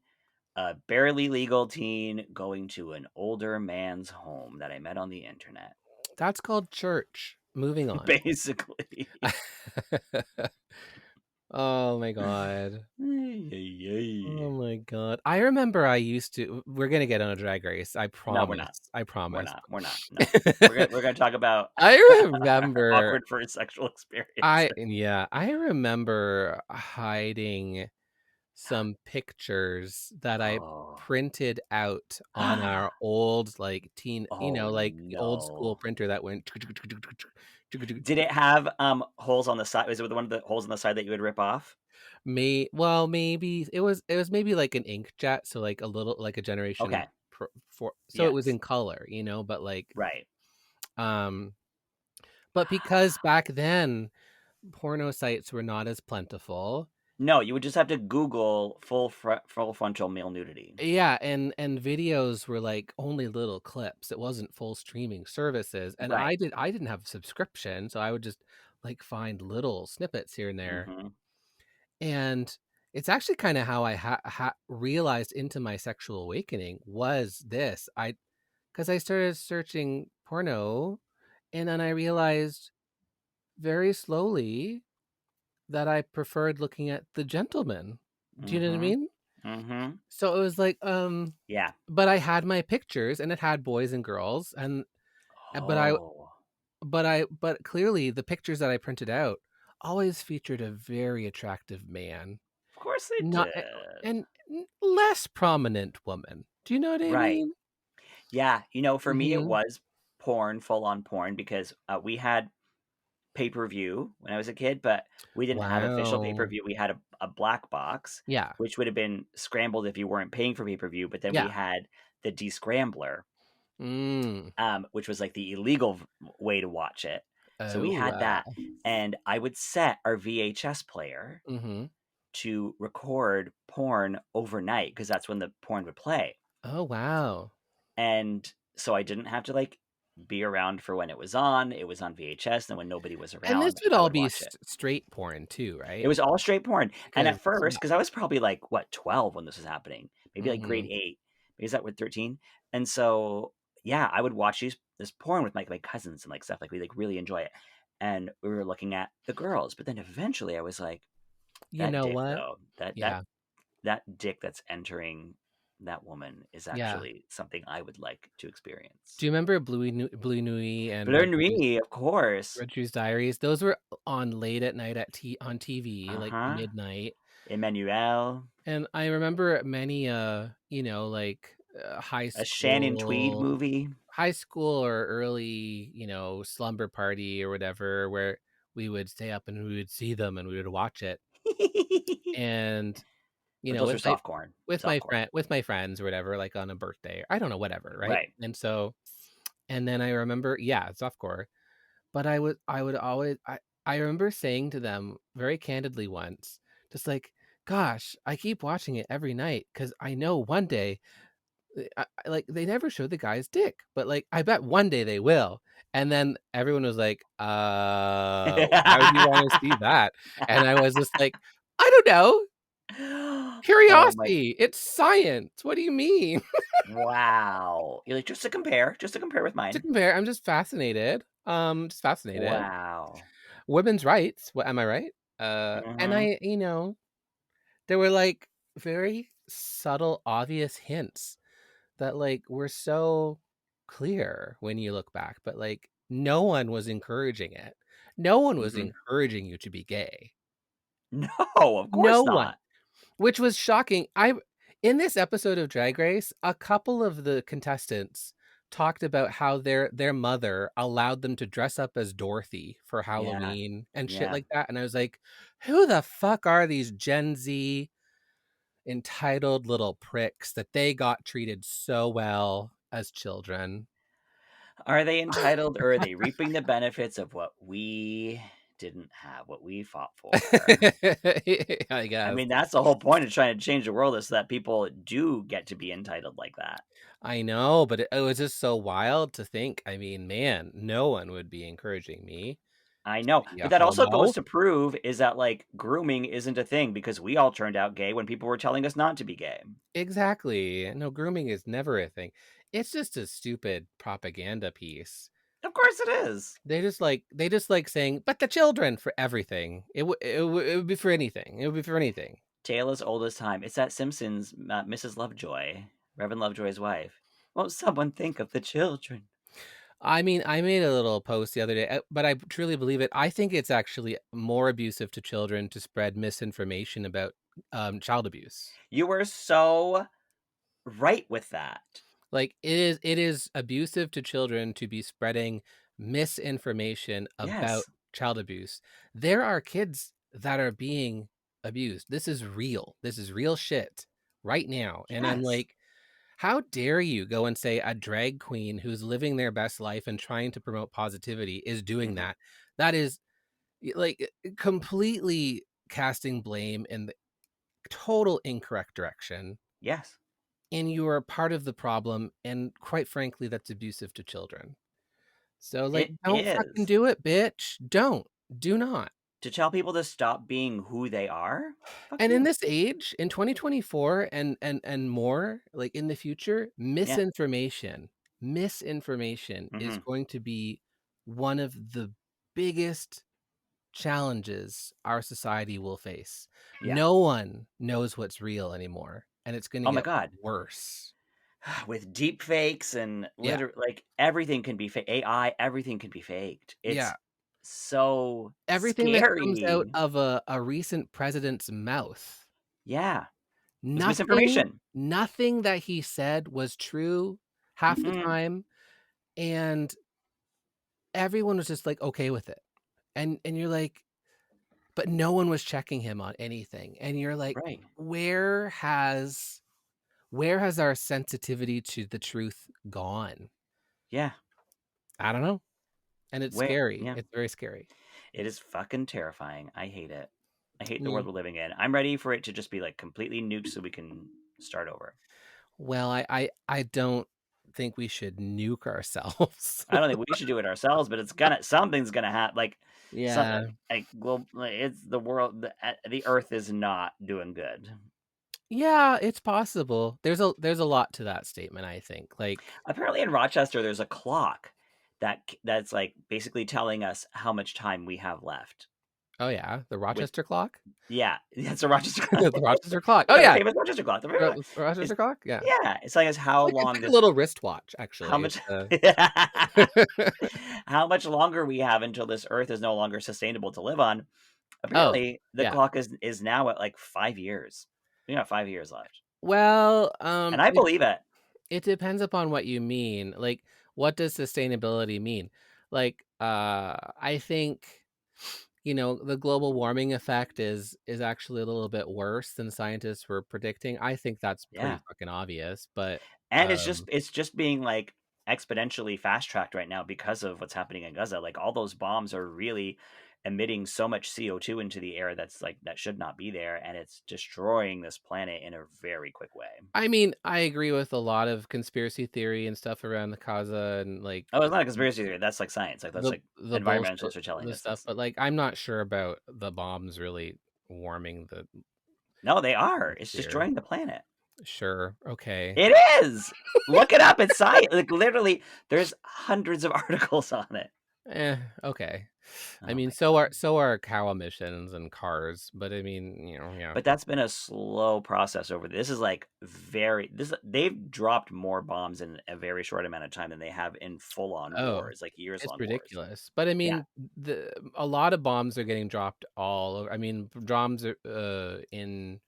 a barely legal teen going to an older man's home that I met on the internet. That's called church. Moving on. Basically. Oh my God. Ay. Oh my God. I remember we're going to get on a drag race. I promise. No, we're not. I promise. We're not. No. We're going to talk about I remember awkward first sexual experience. I remember hiding some pictures that I printed out on our old like old school printer that went. Did it have holes on the side? Was it the one of the holes on the side that you would rip off? Maybe it was maybe like an inkjet, so like a little like a generation. Okay. It was in color, but like right. But because back then porno sites were not as plentiful. No, you would just have to Google full frontal male nudity. Yeah, and videos were like only little clips. It wasn't full streaming services, and right. I didn't have a subscription, so I would just like find little snippets here and there. Mm-hmm. And it's actually kind of how I realized into my sexual awakening was this. Because I started searching porno, and then I realized very slowly that I preferred looking at the gentleman. Do you know what I mean? Mm-hmm. So it was like, yeah. But I had my pictures, and it had boys and girls, but clearly the pictures that I printed out always featured a very attractive man. Of course they did. And less prominent woman. Do you know what I mean? Yeah. For me, it was porn, full-on porn, because we had pay-per-view when I was a kid, but we didn't have official pay-per-view. We had a black box, which would have been scrambled if you weren't paying for pay-per-view, but then we had the descrambler, which was like the illegal way to watch it. So we had that, and I would set our VHS player to record porn overnight because that's when the porn would play. Oh, wow. And so I didn't have to like be around for when it was on. It was on VHS, and when nobody was And this around, would I all would be watch it. straight porn too, It right? was all straight porn. And Because at first, because I was probably like, what, 12 when this was happening, maybe like grade mhm. 8, maybe that with 13. And so, yeah, I would watch this porn with my cousins and like stuff. Like we like really enjoy it. And we were looking at the girls. But then eventually I was like, You that know dick what? though, Yeah. that dick that's entering that woman is Yeah. actually something I would like to Do experience. you remember Blue Nui and Blur Nuit, of course. Red Shoes Diaries? Those were on late at night on TV, like Uh-huh. midnight. Emmanuel. And I remember many like A Shannon Tweed movie. high school or early, slumber party or whatever where we would stay up and we would see them and we would watch it. And But those are with safe corn. Soft corn. with my friends or whatever, like on a birthday, I don't know, whatever, right? Right. And so, and then I remember, yeah, softcore. But I would always, I remember saying to them very candidly once, just like, gosh, I keep watching it every night because I know one day, like they never show the guy's dick, but like I bet one day they will. And then everyone was like, why would you want to see that? And I was just like, I don't know. Oh my Curiosity. It's science. What do you mean? wow. You're like, just to compare with To mine. compare, I'm just fascinated. Just fascinated. Wow. Women's rights. What am I right? And Hmm. there were like very subtle, obvious hints that like were so clear when you look back, but like no one was encouraging it. No one was Hmm. encouraging you to be gay. No, of No course one. not. Which was shocking. I In this episode of Drag Race, a couple of the contestants talked about how their mother allowed them to dress up as Dorothy for Yeah. Halloween and shit Yeah. like that. And I was like, who the fuck are these Gen Z entitled little pricks that they got treated so well as children? Are they entitled or are they reaping the benefits of what we didn't have, what we fought for? I I guess. mean, that's the whole point of trying to change the world is so that people do get to be entitled like that. I know, but it was just so wild to think. I mean, man, no one would be encouraging me I to know, be a but that also goes homo. to prove is that like grooming isn't a thing because we all turned out gay when people were telling us not to be gay. Exactly. No, grooming is never a thing. It's just a stupid propaganda piece. Of course it is. They just like saying, but the children for everything. It would be for anything. It would be for anything. Tale as old as time. It's that Simpsons Mrs. Lovejoy, Reverend Lovejoy's wife. Won't someone think of the children? I mean, I made a little post the other day, but I truly believe it. I think it's actually more abusive to children to spread misinformation about child abuse. You were so right with that. Like it is abusive to children to be spreading misinformation about Yes. child abuse. There are kids that are being abused. This is real. This is real shit right now. And I'm Yes. like, how dare you go and say a drag queen who's living their best life and trying to promote positivity is doing Hmm. that? That is like completely casting blame in the total incorrect direction. Yes. And you are part of the problem, and quite frankly, that's abusive to children. So, like, It don't fucking is. do it, bitch. Don't. Do not. To tell people to stop being who they are? Fuck And in you. this age, in 2024 and more, like in the future, Yeah. misinformation is Hmm. going to be one of the biggest challenges our society will face. Yeah. No one knows what's real anymore, and it's going to Oh my get God. worse. With deep fakes and Yeah. like everything can be fake. AI, everything can be faked. It's Yeah. so Everything that comes out scary. of a recent president's mouth, Yeah. It's nothing misinformation. nothing that he said was true half the Mm-mm. time, and everyone was just, like, okay with it. And you're like, but no one was checking him on anything, and you're like, Right. where has our sensitivity to the truth gone? Yeah. I don't know, and it's Where scary. yeah. It's very scary. It is fucking terrifying. I hate it. I hate the world Mm. we're living in. I'm ready for it to just be like completely nuked so we can start over. Well, I don't think we should nuke ourselves. I don't think we should do it ourselves, but something's gonna happen. Like Yeah. it's the world. The Earth is not doing good. Yeah, it's possible. There's a lot to that statement, I think. Like, Apparently, in Rochester, there's a clock that's like basically telling us how much time we have left. oh yeah, the With Rochester clock? yeah, it's a Rochester clock. The Rochester clock. Oh Yeah, the yeah. famous Rochester clock. It's, Rochester clock? Yeah. yeah, it's telling us how It's long like a this little wristwatch, how actually. much It's how much longer we have until this Earth is no longer sustainable to live on. Oh, Apparently, the yeah. clock is now at like 5 years. We got 5 years left, Well, and I believe it. it depends upon what you mean. Like, what does sustainability mean? Like, I think, the global warming effect is actually a little bit worse than scientists were predicting. I think that's Yeah, pretty fucking obvious, but and it's just being like exponentially fast tracked right now because of what's happening in Gaza. Like all those bombs are really emitting so much CO2 into the air that should not be there, and it's destroying this planet in a very quick way. I mean, I agree with a lot of conspiracy theory and stuff around the Kaza and like Oh, it's not a conspiracy theory. That's like science. Like that's like the bullshit, environmentalists are telling the us stuff, this. but like I'm not sure about the bombs really warming the No, they are. It's atmosphere. destroying the planet. Sure, okay. It is. Look it up. It's science. Like literally, there's hundreds of articles on it. Okay. I Oh mean, my God. so are cow emissions and cars, but I mean, yeah. But that's been a slow process over. This is like they've dropped more bombs in a very short amount of time than they have in full on Oh, wars, like years it's long wars. ridiculous. But I Yeah. mean, a lot of bombs are getting dropped all over. I mean, bombs are in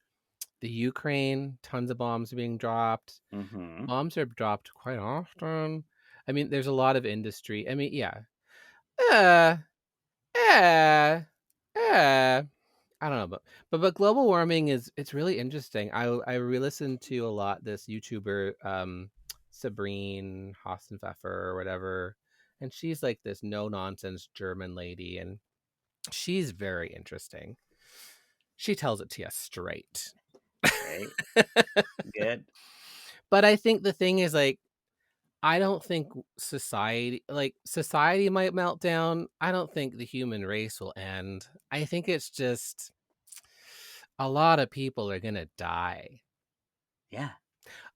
the Ukraine, tons of bombs are being dropped. Mm-hmm. Bombs are dropped quite often. I mean, there's a lot of industry. I mean, yeah. Uh, uh, uh, I don't know, but global warming it's really interesting. I re-listened to a lot this YouTuber Sabrine Hassenpfeffer or whatever, and she's like this no nonsense German lady, and she's very interesting. She tells it to you straight. Right. Good. But I think the thing is like I don't think society might melt down. I don't think the human race will end. I think it's just a lot of people are going to die. Yeah.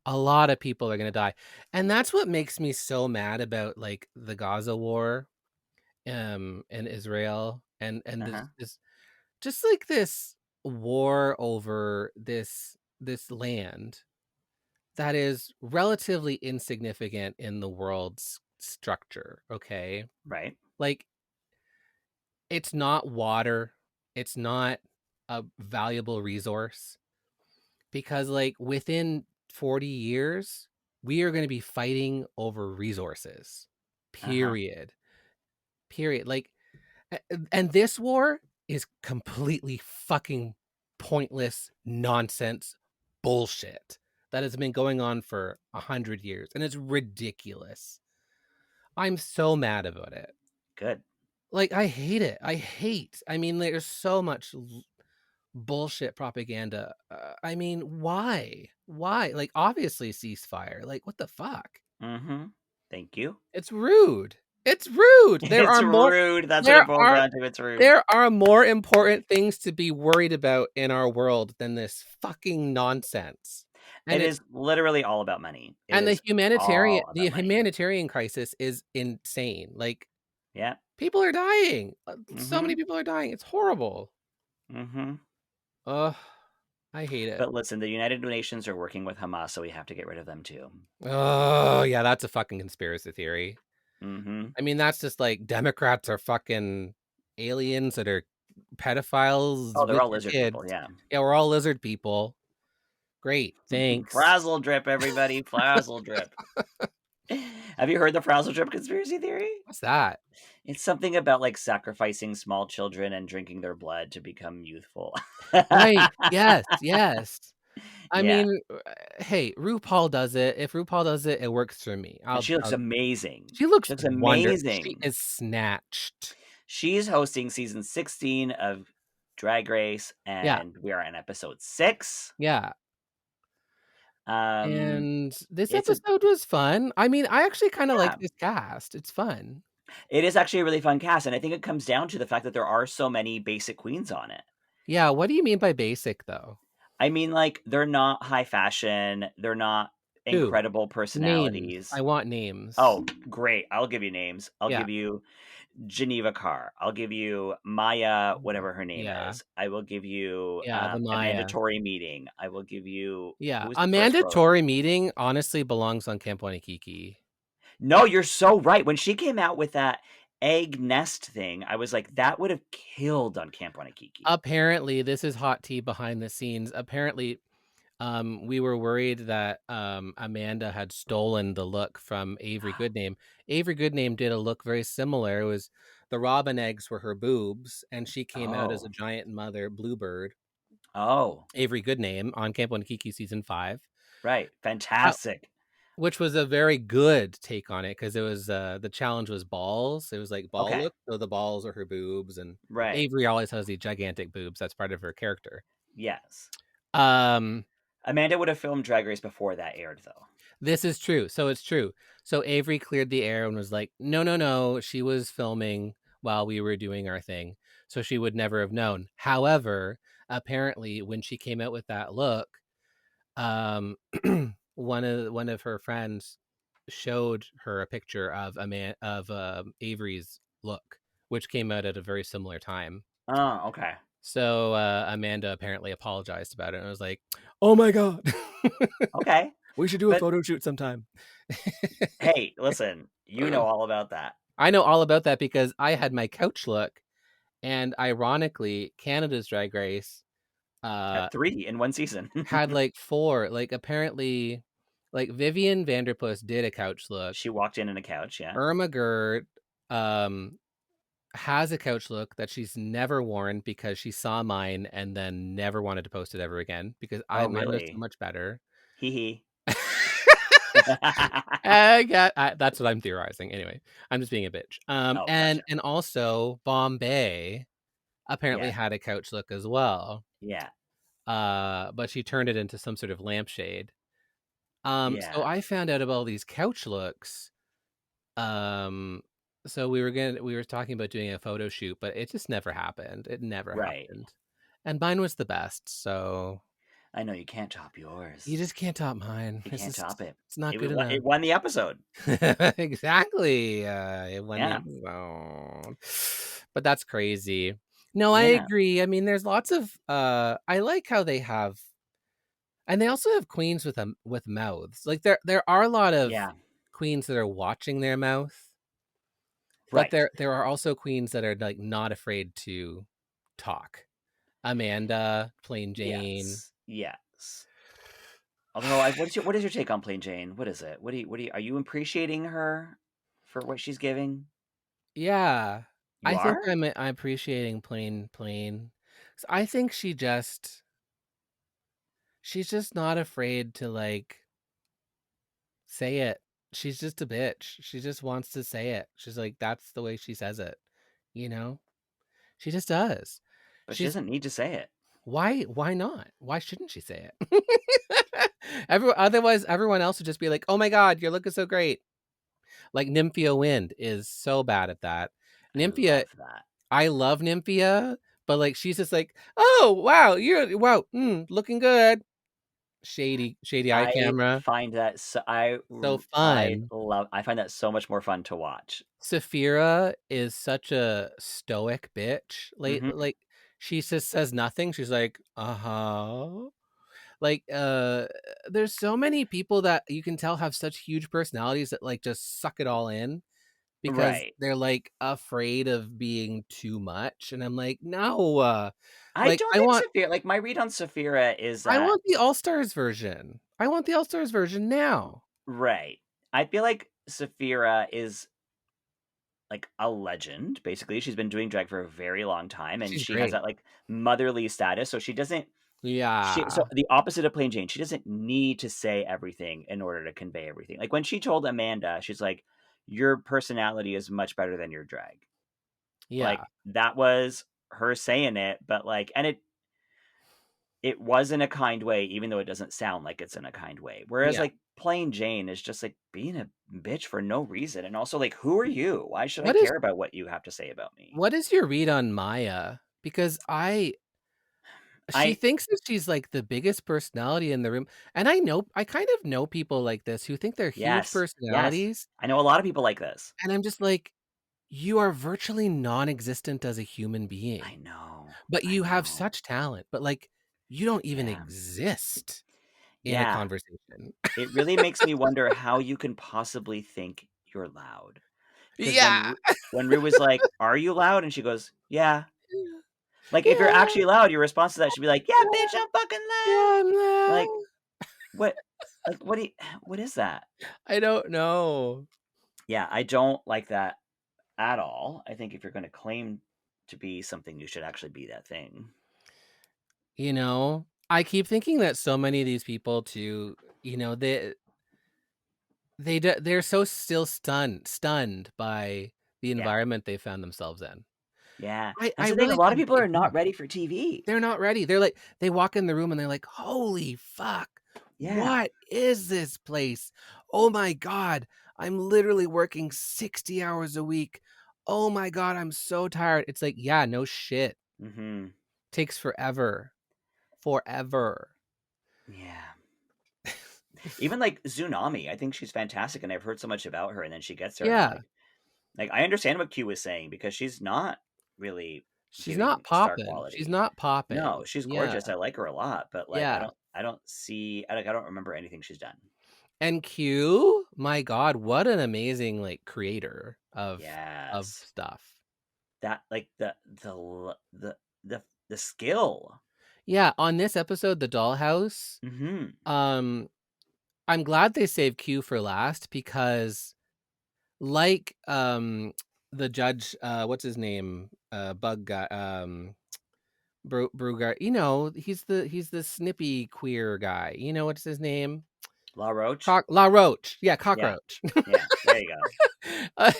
A lot of people are going to die. And that's what makes me so mad about like the Gaza war in Israel and Uh-huh. this just like this war over this land that is relatively insignificant in the world's structure, okay? Right. Like it's not water, it's not a valuable resource because like within 40 years we are going to be fighting over resources. Uh-huh. Period. Period. Like and this war is completely fucking pointless nonsense bullshit that has been going on for 100 years and it's ridiculous. I'm so mad about it. Good. Like I hate it. I mean there's so much bullshit propaganda. I mean why like obviously ceasefire, like what the fuck. Mm-hmm. Thank you. It's rude. It's rude. It's rude. That's what it boils down to. It's rude. There are more important things to be worried about in our world than this fucking nonsense. And It is literally all about money. It and is all about money. humanitarian crisis is insane. Like Yeah. people are dying. So Mm-hmm. many people are dying. It's horrible. Mm-hmm. Ugh, I hate it. But listen, the United Nations are working with Hamas, so we have to get rid of them too. Oh, yeah, that's a fucking conspiracy theory. Mm-hmm. I mean, that's just like Democrats are fucking aliens that are pedophiles Oh, they're with all your lizard kids. people. Yeah. Yeah, we're all lizard people. Great, thanks. Frazzle drip, everybody. Frazzle drip. Have you heard the frazzle drip conspiracy theory? What's that? It's something about like sacrificing small children and drinking their blood to become youthful. Right. Yes, yes. I Yeah. mean, hey, RuPaul does it. If RuPaul does it, it works for me. And she looks amazing. She looks She looks wonderful. She amazing. is snatched. She's hosting season 16 of Drag Race, Yeah. and we are in episode 6. Yeah. And this It's a episode was fun. I mean, I actually kinda like yeah. this cast. It's fun. It is actually a really fun cast, and I think it comes down to the fact that there are so many basic queens on it. Yeah, what do you mean by basic, though? I mean, like, they're not high fashion, they're not Who? incredible Names. personalities. I want names. Oh, great, I'll give you names. I'll Yeah. give you Geneva Carr. I'll give you Maya, whatever her name Yeah. is. I will give you, Yeah, the a Maya. mandatory meeting. I will give you Yeah, who was a the first girl? mandatory meeting honestly belongs on Camp Waikiki. No, you're so right. When she came out with that egg nest thing, I was like, that would have killed on Camp Wanakiki. Apparently, this is hot tea behind the scenes. Apparently, we were worried that Amanda had stolen the look from Avery Goodname. Avery Goodname did a look very similar. It was the robin eggs were her boobs, and she came out as a Oh. giant mother bluebird. Oh, Avery Goodname on Camp Waikiki season 5. right. Fantastic. Which was a very good take on it because it was the challenge was balls. It was like ball Okay. look, so the balls are her boobs, and Right. Avery always has these gigantic boobs. That's part of her character. Yes. Um, Amanda would have filmed Drag Race before that aired, though. this is true. So it's true. So Avery cleared the air and was like, "No, no, no. She was filming while we were doing our thing, so she would never have known." However, apparently, when she came out with that look, um, one of her friends showed her a picture of Avery's look, which came out at a very similar time. Oh, okay. So Amanda apparently apologized about it and was like, "Oh my god, Okay. we should do a But photo shoot sometime." hey, listen, you know all about that. I know all about that because I had my couch look, and ironically, Canada's Drag Race At 3 in one season. had like 4. Like apparently, like Vivian Vanderpuss did a couch look. She walked in a couch, yeah. Irma Gerd has a couch look that she's never worn because she saw mine and then never wanted to post it ever again because Oh, mine was so really? much better. Hee hee. That's what I'm theorizing. Anyway, I'm just being a bitch. Oh, gotcha. And also Bombay apparently Yeah. had a couch look as well. Yeah. But she turned it into some sort of lampshade. So Yeah. I found out about all these couch looks. So we were talking about doing a photo shoot, but it just never happened. It never Right. happened. And mine was the best, so I know you can't top yours. you just can't top mine. You It's can't just top it. it's not It good won, enough. it won the episode. Exactly. It won the Yeah. episode. But that's crazy. No, I Yeah. agree. I mean, there's lots of I like how they have, and they also have queens with mouths. Like there are a lot of Yeah. queens that are watching their mouth. But Right. there are also queens that are like not afraid to talk. Amanda, Plain Jane. Yes. Yes. Although, what is your take on Plain Jane? What is it? Are you appreciating her for what she's giving? Yeah. You I think are? I'm appreciating Plain. 'Cause I think she's just not afraid to like say it. She's just a bitch. She just wants to say it. She's like that's the way she says it, you know? She just does. But she She's doesn't need to say it. why not? Why shouldn't she say it? Otherwise, everyone else would just be like, "Oh my god, you're looking so great." Like Nymphia Wind is so bad at that. I Nymphia, love that. I love Nymphia, but like she's just like, "Oh wow, looking good." Shady eye I camera, find that so fun. I find that so much more fun to watch. Saphira is such a stoic bitch. Mhm. Like she just says nothing. She's like, "Uh-huh." Like there's so many people that you can tell have such huge personalities that like just suck it all in because Right. they're like afraid of being too much, and I'm like, no, I like don't think Saphira, like, my read on Saphira is I that want the All Stars version. I want the All Stars version now. right. I feel like Saphira is like a legend, basically. She's been doing drag for a very long time, and She's she has great. that like motherly status. So she doesn't so Yeah, the opposite of Plain Jane, she doesn't need to say everything in order to convey everything. Like when she told Amanda, she's like, "Your personality is much better than your drag." yeah, Like that was her saying it, but like, and it it was in a kind way, even though it doesn't sound like it's in a kind way. Whereas Yeah. like plain Jane is just like being a bitch for no reason, and also like, who are you? Why should I What is care about what you have to say about me? what is your read on Maya? Because she I thinks that she's like the biggest personality in the room. And I kind of know people like this who think they're huge yes, yes, personalities. I know a lot of people like this. And I'm just like, you are virtually non-existent as a human being, I know, but I you have know. such talent, but like you don't even Yeah, exist in a yeah. conversation. It really makes me wonder how you can possibly think you're loud. Because Yeah. when Rue was like, "Are you loud?" and she goes, "Yeah." Like, if you're Yeah. actually loud, your response to that should be like, "Yeah, bitch, I'm fucking loud." Yeah, I'm Like, loud. what? Like, what do you? What is that? I don't know. Yeah, I don't like that at all. I think if you're going to claim to be something, you should actually be that thing. You know, I keep thinking that so many of these people too, they're so still stunned by the Yeah, environment they found themselves in. yeah. I That's the thing. A really lot of can't people are blame not them. ready for TV. They're not ready. They're like, they walk in the room and they're like, holy fuck, Yeah. what is this place? Oh my God, I'm literally working 60 hours a week. Oh my God, I'm so tired. It's like, yeah, no shit. Mm-hmm. Takes forever. Forever. Yeah. Even like Tsunami, I think she's fantastic, and I've heard so much about her. And then she gets there, and I'm Yeah. like, I understand what Q was saying because she's not really She's not giving star popping. She's quality. not No, popping. she's Yeah. gorgeous. I like her a lot, but like, Yeah. I don't see, I don't remember anything she's done. And Q, my God, what an amazing like creator of Yes, stuff. that like the skill. Yeah, on this episode, The Dollhouse, Mm-hmm. um, I'm glad they saved Q for last because like the judge, what's his name? Bug guy, Bruger, he's the snippy queer guy. You know what's his name? La Roche. La Roche. Yeah, Yeah, cockroach. yeah. There you go.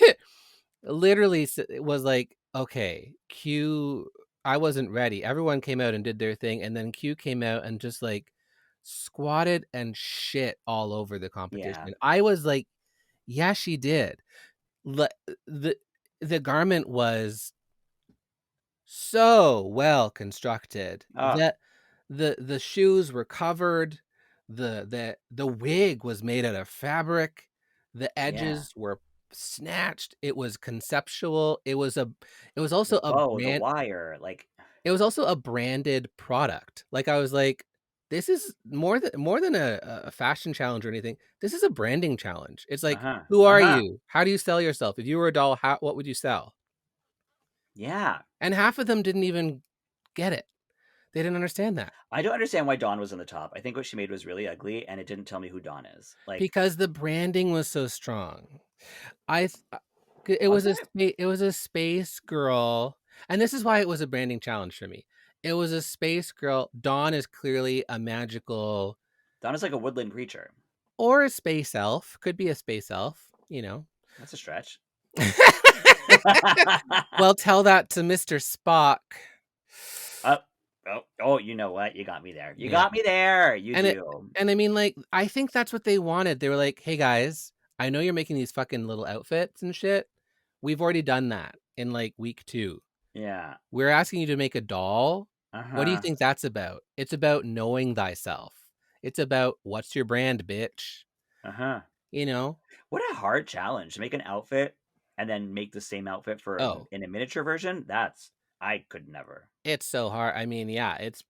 Literally was like, okay, Q, I wasn't ready. Everyone came out and did their thing, and then Q came out and just like squatted and shit all over the Yeah. competition. I was like, yeah, she did. Le- the the garment was so well constructed Oh, that the shoes were covered, the wig was made out of fabric, the yeah. edges were snatched, it was conceptual, it was The also a bow, the brand wire, like, it was also a branded product. Like I was like, this is more than a fashion challenge or anything. This is a branding challenge. It's like, uh-huh, who are uh-huh. you? How do you sell yourself? If you were a doll, what would you sell? Yeah. And half of them didn't even get it. They didn't understand that I don't understand why Dawn was on the top. I think what she made was really ugly, and it didn't tell me who Dawn is. Like, because the branding was so strong. I th- it was was it? it was a space girl, and this is why it was a branding challenge for me. It was a space girl. Dawn is clearly a magical Dawn is like a woodland creature. or a space elf. Could be a space elf, you know. That's a stretch. Well, tell that to Mr. Spock. Oh, oh, you know what? You got me there. You Yeah. got me there. You And do. I mean, like, I think that's what they wanted. They were like, "Hey guys, I know you're making these fucking little outfits and shit. We've already done that in like week 2. Yeah. We're asking you to make a doll. What do you Uh-huh. think that's about? It's about knowing thyself. It's about what's your brand, bitch. Uh-huh. You know? What a hard challenge to make an outfit and then make the same outfit for Oh, in a miniature version. I could never. it's so hard. I mean, yeah, it's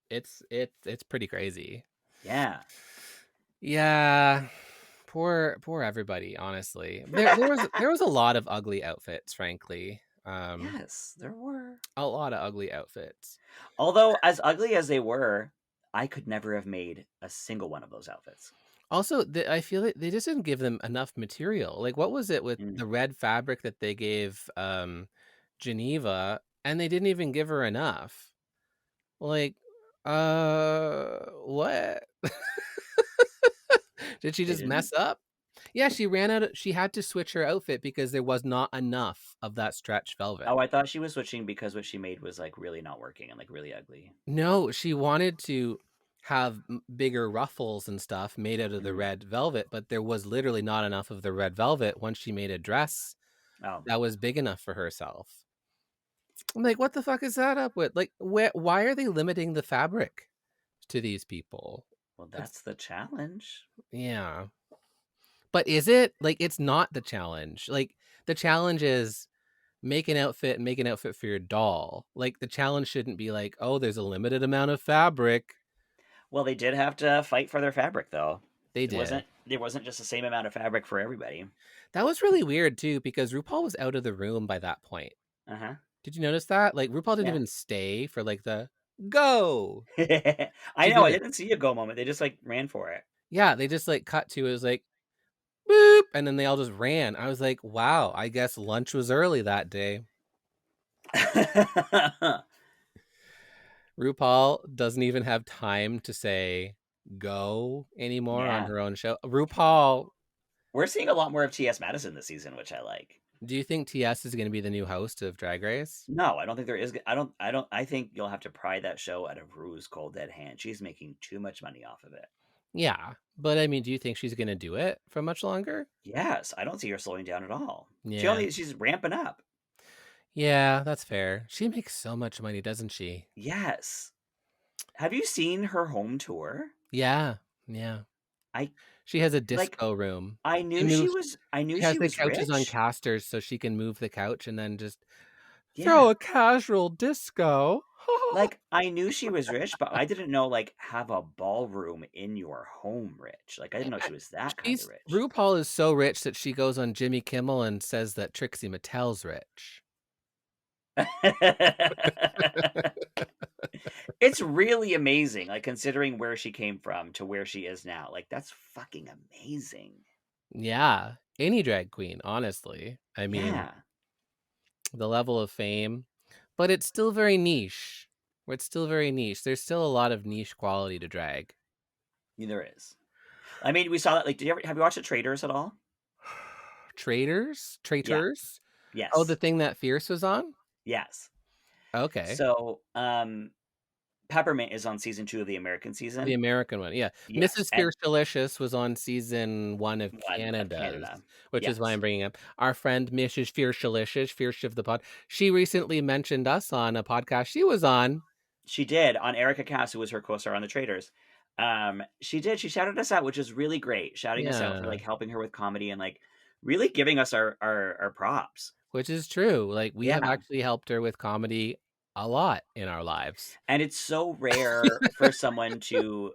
pretty crazy. Yeah. Yeah. Poor everybody, honestly. There was a lot of ugly outfits, frankly. Yes, there were. A lot of ugly outfits. Although, as ugly as they were, I could never have made a single one of those outfits. Also, I feel that they just didn't give them enough material. Like, what was it with Mm. the red fabric that they gave Geneva, and they didn't even give her enough? Like, what? Did she They just didn't? mess up? Yeah, she ran out. She had to switch her outfit because there was not enough of that stretch velvet. Oh, I thought she was switching because what she made was like really not working and like really ugly. No, she wanted to. have bigger ruffles and stuff made out of the red velvet, but there was literally not enough of the red velvet once she made a dress that was big enough for herself. I'm like, what the fuck is that up with? Like, why are they limiting the fabric to these people? Well, that's the challenge. Yeah. But is it? Like, it's not the challenge. Like, the challenge is make an outfit and make an outfit for your doll. Like, the challenge shouldn't be like, oh, there's a limited amount of fabric. Well, they did have to fight for their fabric, though. They did. There wasn't just the same amount of fabric for everybody. That was really weird, too, because RuPaul was out of the room by that point. Uh-huh. Did you notice that? Like, RuPaul didn't even stay for, like, the go. I know, I didn't see a go moment. They just, like, ran for it. Yeah, they just, like, cut to, it was like, boop, and then they all just ran. I was like, wow, I guess lunch was early that day. RuPaul doesn't even have time to say go anymore on her own show. RuPaul. We're seeing a lot more of T.S. Madison this season, which I like. Do you think TS is going to be the new host of Drag Race? No, I don't think there is. I think you'll have to pry that show out of Rue's cold dead hand. She's making too much money off of it. Yeah, but I mean, do you think she's going to do it for much longer? Yes, I don't see her slowing down at all. Yeah. She's ramping up. Yeah, that's fair. She makes so much money, doesn't she? Yes. Have you seen her home tour? Yeah. She has a disco room. I knew she was the couches rich. on casters so she can move the couch and then just throw a casual disco. Like, I knew she was rich, but I didn't know, like, have a ballroom in your home rich. Like, I didn't know she was that kind of rich. RuPaul is so rich that she goes on Jimmy Kimmel and says that Trixie Mattel's rich. It's really amazing, like, considering where she came from to where she is now. Like, that's fucking amazing. Yeah. Any drag queen, honestly. I mean, the level of fame, but it's still very niche. There's still a lot of niche quality to drag. Yeah, there is. I mean, we saw that. Like, have you watched The Traitors at all? Traitors? Yes. Oh, the thing that Fierce was on? Yes. Okay. So, Peppermint is on season 2 of the American season. The American one, yeah. Yes. Mrs Fiercealicious was on season 1 of Canada, which is why I'm bringing up our friend Mrs Fiercealicious, Fierce of the Pod. She recently mentioned us on a podcast she was on. She did, on Erica Cass, who was her co-star on The Traitors. She did. She shouted us out, which is really great. Shouting us out for, like, helping her with comedy and, like, really giving us our props. Which is true. Like, we have actually helped her with comedy a lot in our lives. And it's so rare for someone to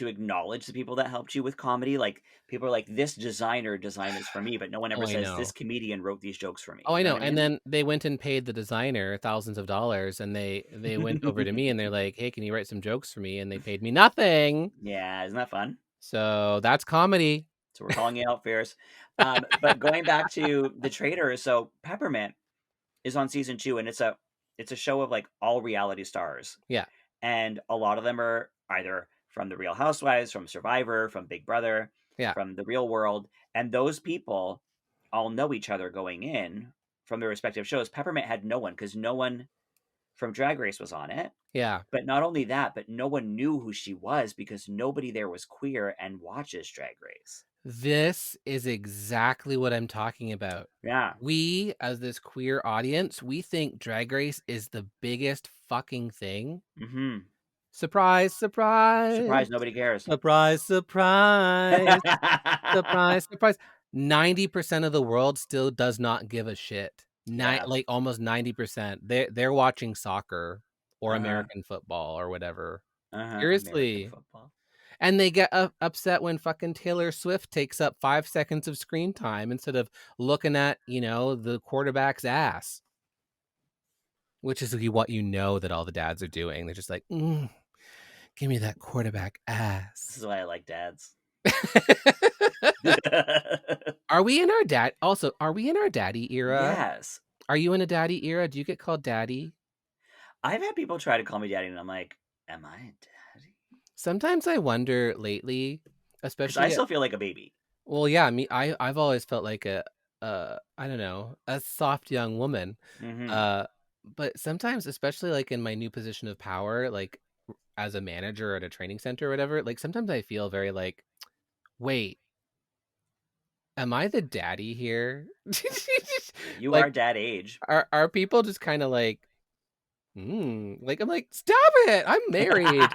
acknowledge the people that helped you with comedy. Like, people are like, this designer designed this for me, but no one ever says this comedian wrote these jokes for me. Oh, I know. And then they went and paid the designer thousands of dollars, and they went over to me and they're like, hey, can you write some jokes for me? And they paid me nothing. Yeah, isn't that fun? So that's comedy. So we're calling it out, Fierce. But going back to The Traitors, so Peppermint is on season 2, and it's a show of, like, all reality stars. Yeah. And a lot of them are either from The Real Housewives, from Survivor, from Big Brother, from The Real World. And those people all know each other going in from their respective shows. Peppermint had no one, because no one from Drag Race was on it. Yeah. But not only that, but no one knew who she was because nobody there was queer and watches Drag Race. This is exactly what I'm talking about. Yeah. We, as this queer audience, we think Drag Race is the biggest fucking thing. Mm-hmm. Surprise, surprise. Surprise, nobody cares. Surprise, surprise. Surprise, surprise. 90% of the world still does not give a shit. Like almost 90%. They're watching soccer or American football or whatever. Seriously. And they get upset when fucking Taylor Swift takes up 5 seconds of screen time instead of looking at, the quarterback's ass. Which is what that all the dads are doing. They're just like, give me that quarterback ass. This is why I like dads. Are we in our daddy era? Yes. Are you in a daddy era? Do you get called daddy? I've had people try to call me daddy, and I'm like, am I a daddy? Sometimes I wonder lately, especially I still feel like a baby. Well, yeah, I've always felt like a I don't know, a soft young woman. Mm-hmm. But sometimes, especially like in my new position of power, like as a manager at a training center or whatever, like sometimes I feel very like, wait, am I the daddy here? You Like, are dad age. are people just kind of like, like, I'm like, stop it, I'm married.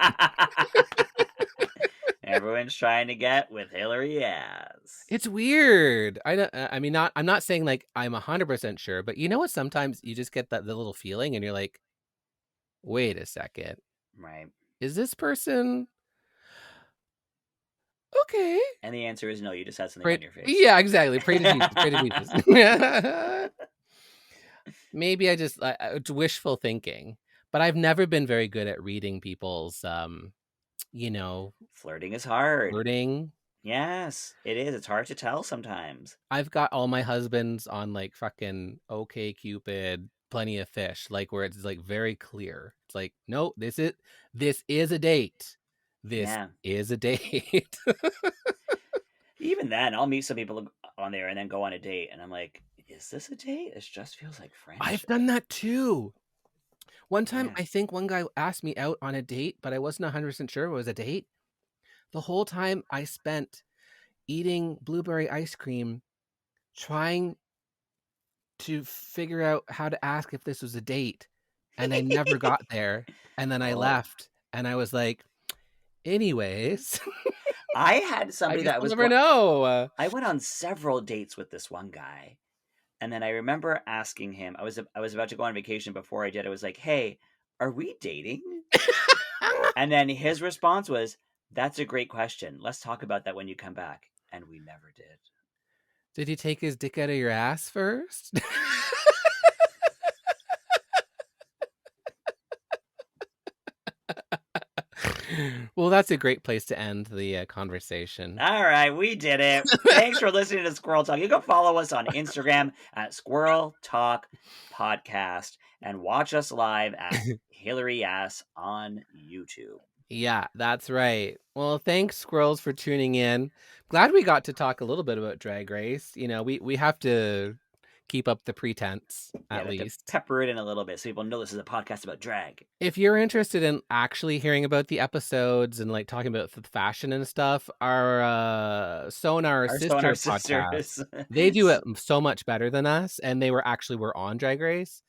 Everyone's trying to get with Hillary Yaas. It's weird. I mean, I'm not saying like I'm 100% sure, but you know what? Sometimes you just get the little feeling, and you're like, wait a second, Right. is this person okay? And the answer is no. You just had something on your face. Yeah, exactly. Pray to Jesus. Pray to Jesus. Maybe I just it's wishful thinking, but I've never been very good at reading people's, Flirting is hard. flirting. Yes, it is. It's hard to tell sometimes. I've got all my husbands on like fucking OK Cupid, Plenty of Fish, like where it's like very clear. It's like, no, this is a date. This is a date. Even then, I'll meet some people on there and then go on a date, and I'm like, is this a date? It just feels like friendship. I've done that too. One time, I think one guy asked me out on a date, but I wasn't 100% sure it was a date. The whole time I spent eating blueberry ice cream, trying to figure out how to ask if this was a date, and I never got there. And then I left, and I was like, anyways. I had somebody that was never know. I went on several dates with this one guy, and then I remember asking him. I was about to go on vacation before I did. I was like, "Hey, are we dating?" And then his response was, "That's a great question. Let's talk about that when you come back." And we never did. Did he take his dick out of your ass first? Well, that's a great place to end the conversation. All right, we did it. Thanks for listening to Squirrel Talk. You can follow us on Instagram at Squirrel Talk Podcast and watch us live at Hillary Yaas on YouTube. Yeah, that's right. Well, thanks, squirrels, for tuning in. Glad we got to talk a little bit about Drag Race. You know, we have to keep up the pretense, at least. Pepper it in a little bit so people know this is a podcast about drag. If you're interested in actually hearing about the episodes and like talking about the fashion and stuff, our SONAR podcast, they do it so much better than us, and they were on Drag Race.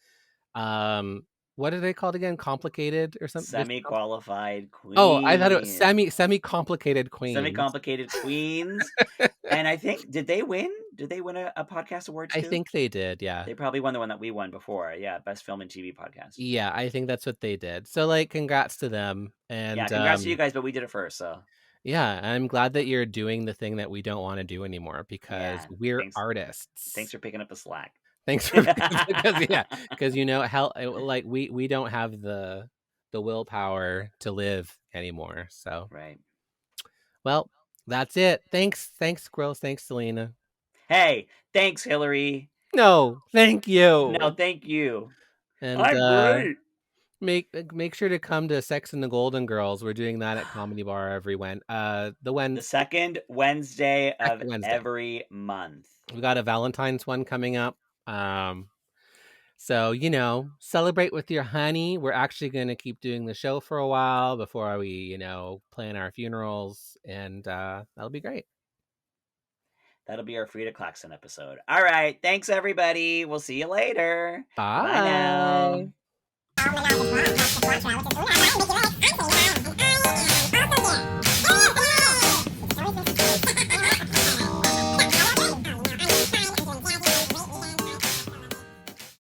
What are they called again? Complicated or something? Semi-qualified queens. Oh, I thought it was semi-complicated queens. Semi-complicated queens. And I think, did they win? Did they win a podcast award too? I think they did, yeah. They probably won the one that we won before. Yeah, Best Film and TV Podcast. Yeah, I think that's what they did. So, like, congrats to them. And yeah, congrats to you guys, but we did it first, so. Yeah, I'm glad that you're doing the thing that we don't want to do anymore because we're artists. Thanks for picking up the slack. Thanks for because you know like we don't have the willpower to live anymore. So right. Well, that's it. Thanks, squirrels. Thanks, Selena. Hey, thanks, Hillary. No, thank you. No, thank you. And I'm great. Make sure to come to Sex and the Golden Girls. We're doing that at Comedy Bar every the second Wednesday of every month. We got a Valentine's one coming up. So, you know, celebrate with your honey. We're actually going to keep doing the show for a while before we, you know, plan our funerals, and that'll be great. That'll be our Frida Klaxon episode. All right. Thanks, everybody. We'll see you later. Bye. Bye now.